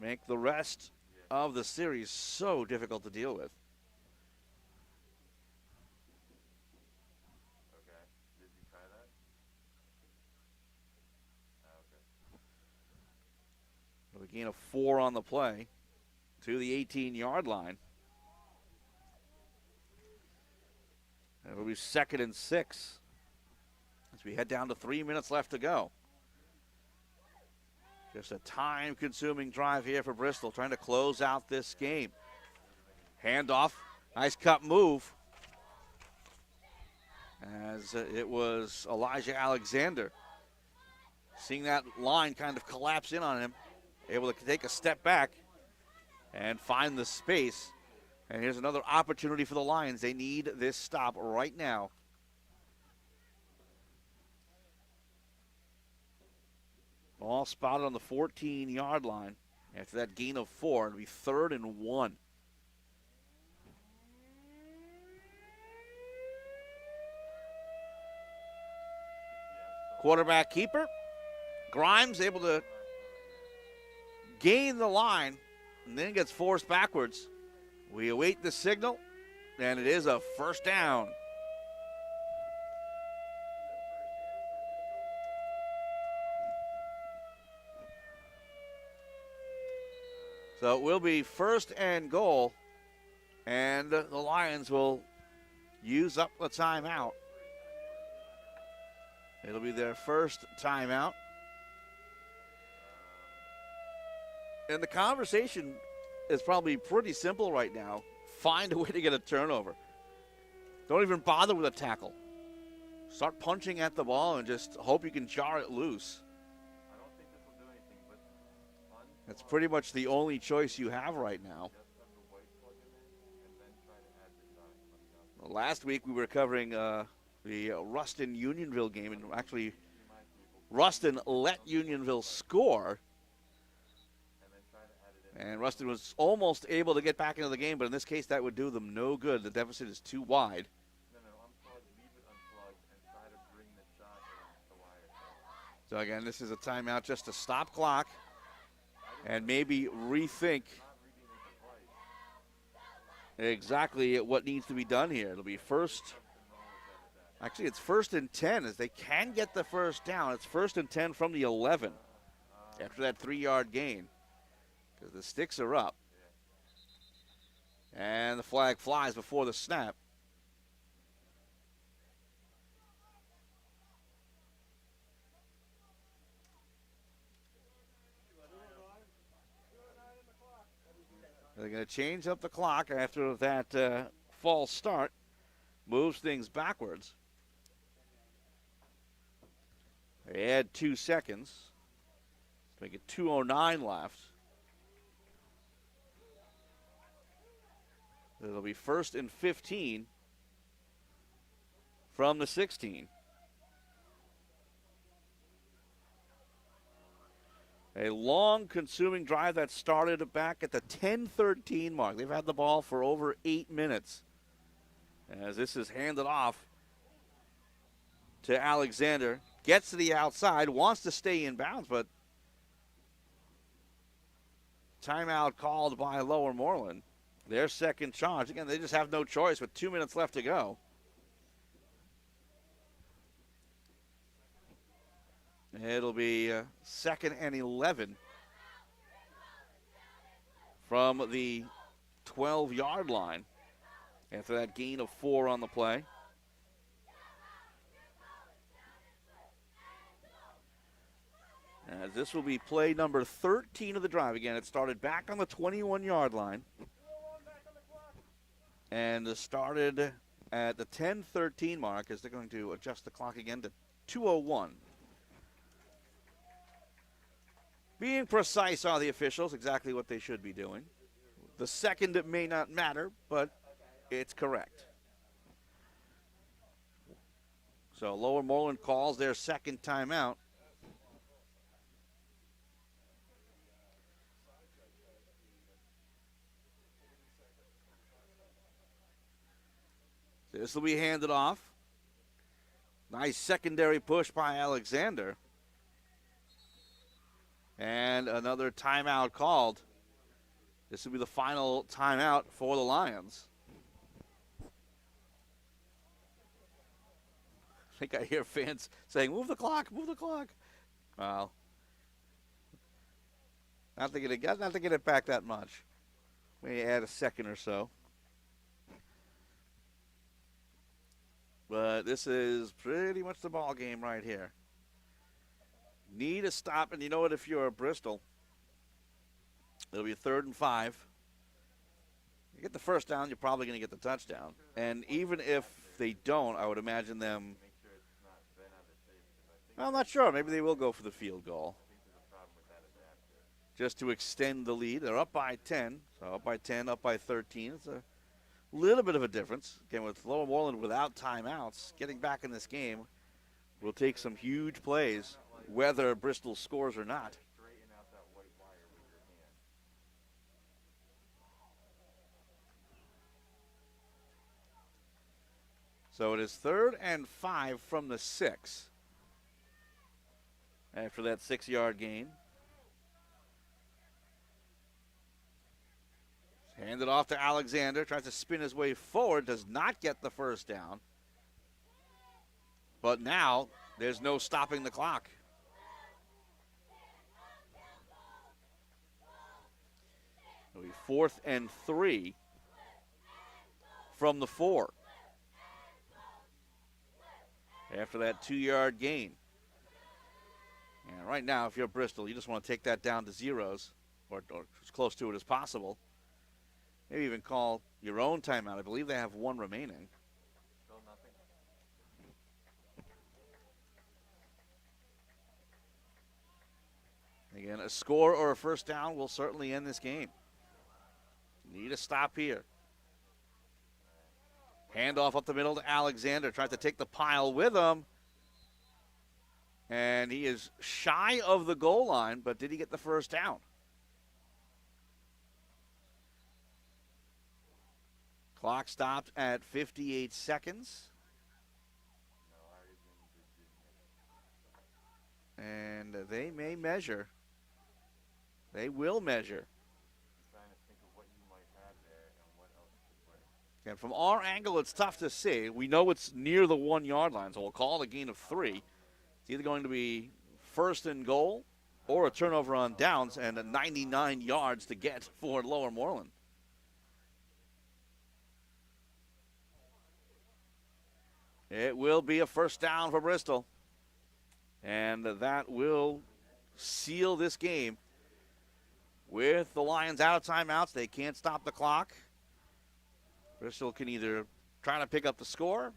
make the rest of the series so difficult to deal with. Okay. Did you try that? Okay. A gain of 4 on the play to the 18-yard line. And it'll be 2nd and 6 as we head down to 3 minutes left to go. Just a time-consuming drive here for Bristol, trying to close out this game. Handoff, nice cut move. As it was Elijah Alexander. Seeing that line kind of collapse in on him, able to take a step back and find the space. And here's another opportunity for the Lions. They need this stop right now. Ball spotted on the 14-yard line. After that gain of 4, it'll be 3rd and 1. Quarterback keeper. Grimes able to gain the line and then gets forced backwards. We await the signal, and it is a first down. So it will be 1st and goal, and the Lions will use up the timeout. It'll be their first timeout. And the conversation is probably pretty simple right now. Find a way to get a turnover. Don't even bother with a tackle. Start punching at the ball and just hope you can jar it loose. I don't think this will do anything, but That's pretty much the only choice you have right now. just have the white plug in it and then try to add the shot. Well, last week we were covering the Ruston Unionville game, and actually Ruston let Unionville score. And Ruston was almost able to get back into the game, but in this case, that would do them no good. The deficit is too wide. No, unplug, leave it unplugged, and try to bring the shot in the wire. So again, this is a timeout just to stop clock and maybe rethink exactly what needs to be done here. It'll be first. Actually, it's 1st and 10 as they can get the first down. It's 1st and 10 from the 11 after that 3-yard gain. Because the sticks are up. And the flag flies before the snap. They're going to change up the clock after that false start. Moves things backwards. They add 2 seconds. Make it 2:09 left. It'll be 1st and 15 from the 16. A long, consuming drive that started back at the 10:13 mark. They've had the ball for over 8 minutes. As this is handed off to Alexander. Gets to the outside, wants to stay in bounds, but timeout called by Lower Moreland. Their second charge. Again, they just have no choice with 2 minutes left to go. It'll be second and 11 from the 12-yard line after that gain of 4 on the play. As this will be play number 13 of the drive. Again, it started back on the 21-yard line. And it started at the 10:13 mark as they're going to adjust the clock again to 2:01. Being precise are the officials, exactly what they should be doing. The second, it may not matter, but it's correct. So Lower Moreland calls their second timeout. This will be handed off. Nice secondary push by Alexander. And another timeout called. This will be the final timeout for the Lions. I think I hear fans saying, move the clock, move the clock. Well, not to get it back that much. Maybe add a second or so. But this is pretty much the ball game right here. Need a stop, and you know what? If you're Bristol, it'll be 3rd and 5. You get the first down, you're probably going to get the touchdown. And even if they don't, I would imagine them. I'm not sure. Maybe they will go for the field goal. Just to extend the lead. They're up by 10. So up by 10, up by 13. It's a little bit of a difference. Again, with Lower Moreland without timeouts, getting back in this game will take some huge plays, whether Bristol scores or not. So it is 3rd and 5 from the 6 after that 6-yard gain. Handed off to Alexander, tries to spin his way forward, does not get the first down. But now there's no stopping the clock. It'll be 4th and 3 from the 4. After that 2-yard gain. And right now, if you're Bristol, you just want to take that down to zeros, or as close to it as possible. Maybe even call your own timeout. I believe they have 1 remaining. Still nothing. Again, a score or a first down will certainly end this game. Need a stop here. Handoff up the middle to Alexander. Tries to take the pile with him. And he is shy of the goal line, but did he get the first down? Clock stopped at 58 seconds. And they may measure. They will measure. Trying to think of what you might have there and what else could work. And from our angle, it's tough to see. We know it's near the 1-yard line, so we'll call it a gain of 3. It's either going to be 1st and goal or a turnover on downs and 99 yards to get for Lower Moreland. It will be a first down for Bristol. And that will seal this game. With the Lions out of timeouts, they can't stop the clock. Bristol can either try to pick up the score.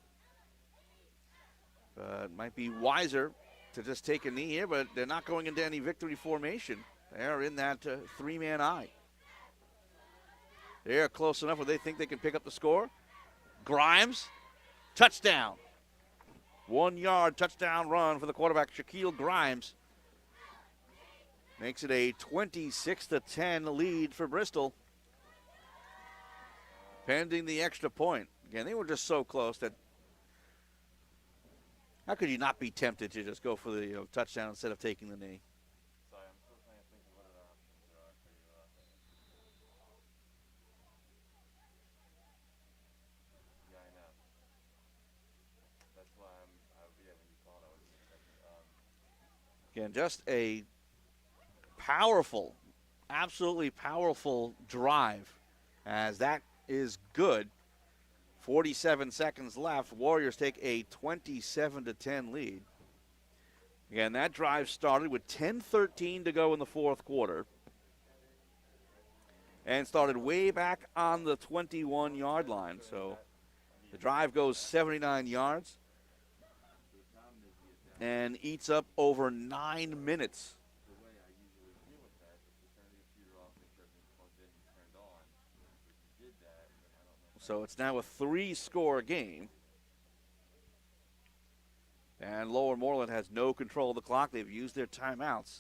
It might be wiser to just take a knee here, but they're not going into any victory formation. They're in that 3-man eye. They're close enough where they think they can pick up the score. Grimes, touchdown. 1-yard touchdown run for the quarterback, Shaquille Grimes. Makes it a 26-10 lead for Bristol. Pending the extra point. Again, they were just so close that how could you not be tempted to just go for the touchdown instead of taking the knee? Sorry, I'm still trying to think of what other options there are for you. Yeah, I know. That's why yeah, when you called, I was expecting. Again, just a powerful, absolutely powerful drive, as that is good. 47 seconds left. Warriors take a 27-10 lead. Again, that drive started with 10:13 to go in the fourth quarter and started way back on the 21-yard line. So the drive goes 79 yards and eats up over 9 minutes. The way I usually deal with that is to turn the computer off, make sure everything's plugged in and turned on. If you did that, then I don't know. So it's now a 3-score game. And Lower Moreland has no control of the clock. They've used their timeouts.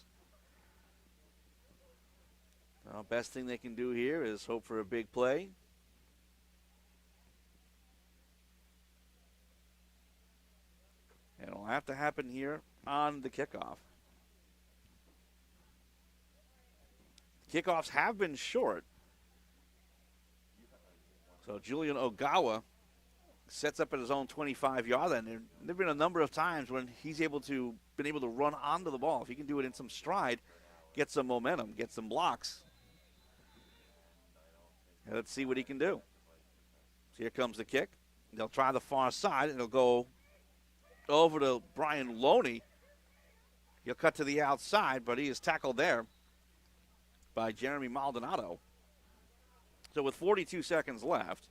Well, best thing they can do here is hope for a big play. And it'll have to happen here on the kickoff. Kickoffs have been short. So Julian Ogawa sets up at his own 25-yard line. There have been a number of times when he's been able to run onto the ball. If he can do it in some stride, get some momentum, get some blocks. And let's see what he can do. So here comes the kick. They'll try the far side, and it'll go over to Brian Loney. He'll cut to the outside, but he is tackled there by Jeremy Maldonado. So with 42 seconds left,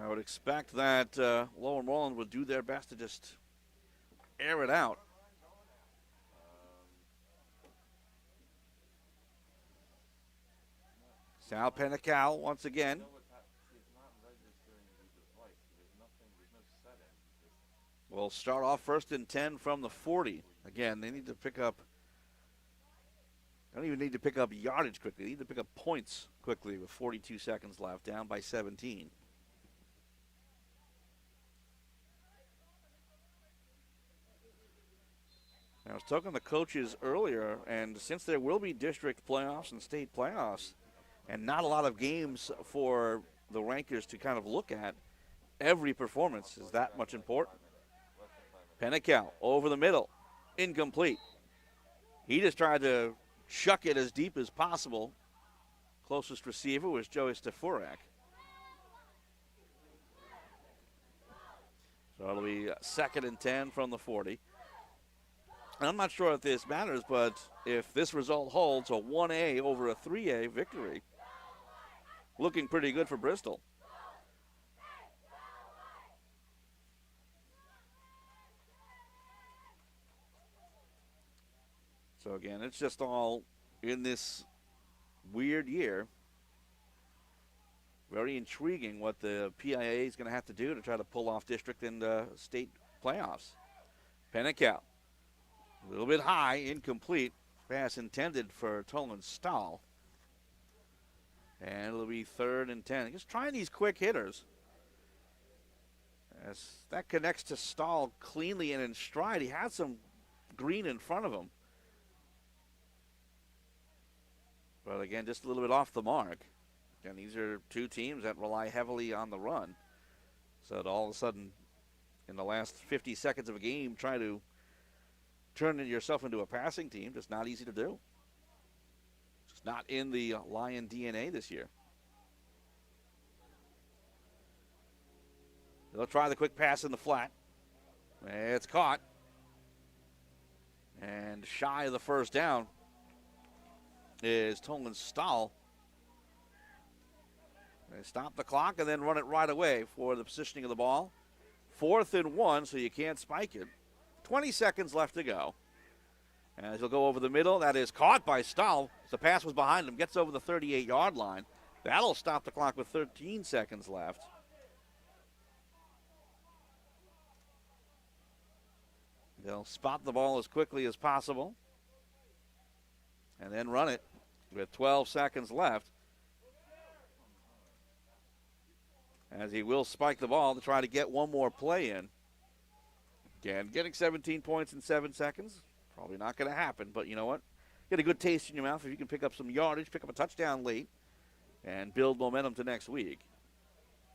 I would expect that Lower Moreland would do their best to just air it out. Sal Penical once again. It's not registering the device. There's no setting. We'll start off 1st and 10 from the 40. Again, they need to pick up. They don't even need to pick up yardage quickly. They need to pick up points quickly with 42 seconds left, down by 17. I was talking to coaches earlier, and since there will be district playoffs and state playoffs, and not a lot of games for the rankers to kind of look at, every performance is that much important. Penical over the middle, incomplete. He just tried to chuck it as deep as possible. Closest receiver was Joey Stefurak. So it'll be 2nd and 10 from the 40. And I'm not sure if this matters, but if this result holds, a 1A over a 3A victory, looking pretty good for Bristol. So again, it's just all in this weird year. Very intriguing what the PIA is going to have to do to try to pull off district and state playoffs. Penical, a little bit high, incomplete. Pass intended for Tolan Stahl. And it'll be 3rd and 10. Just trying these quick hitters. As that connects to Stahl cleanly and in stride. He had some green in front of him. But again, just a little bit off the mark. And these are two teams that rely heavily on the run. So to all of a sudden, in the last 50 seconds of a game, try to turn yourself into a passing team, just not easy to do. Just not in the Lion DNA this year. They'll try the quick pass in the flat. It's caught. And shy of the first down is Tolan Stahl. They stop the clock and then run it right away for the positioning of the ball. 4th and 1, so you can't spike it. 20 seconds left to go. As he'll go over the middle, that is caught by Stahl. The pass was behind him, gets over the 38-yard line. That'll stop the clock with 13 seconds left. they'll spot the ball as quickly as possible and then run it with 12 seconds left. As he will spike the ball to try to get one more play in. Again, getting 17 points in 7 seconds, probably not going to happen, but you know what? Get a good taste in your mouth if you can pick up some yardage, pick up a touchdown late, and build momentum to next week.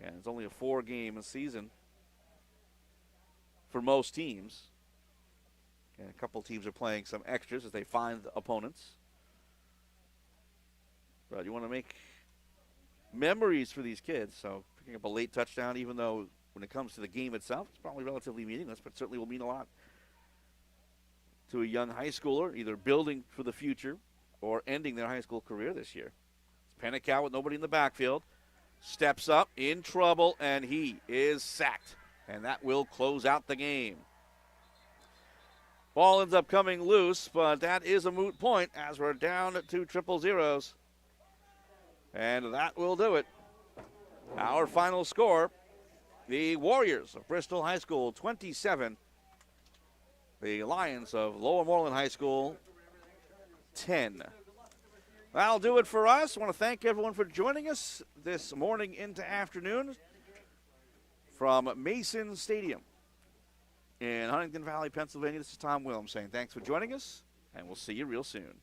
And it's only a 4-game season for most teams. And a couple teams are playing some extras as they find opponents. But you want to make memories for these kids, so picking up a late touchdown, even though when it comes to the game itself, it's probably relatively meaningless, but certainly will mean a lot to a young high schooler, either building for the future or ending their high school career this year. It's Panicow with nobody in the backfield. Steps up, in trouble, and he is sacked. And that will close out the game. Ball ends up coming loose, but that is a moot point as we're down to 000. And that will do it. Our final score, the Warriors of Bristol High School 27, the Lions of Lower Moreland High School 10. That'll do it for us. I want to thank everyone for joining us this morning into afternoon from Mason Stadium in Huntington Valley, Pennsylvania. This is Tom Williams saying thanks for joining us, and we'll see you real soon.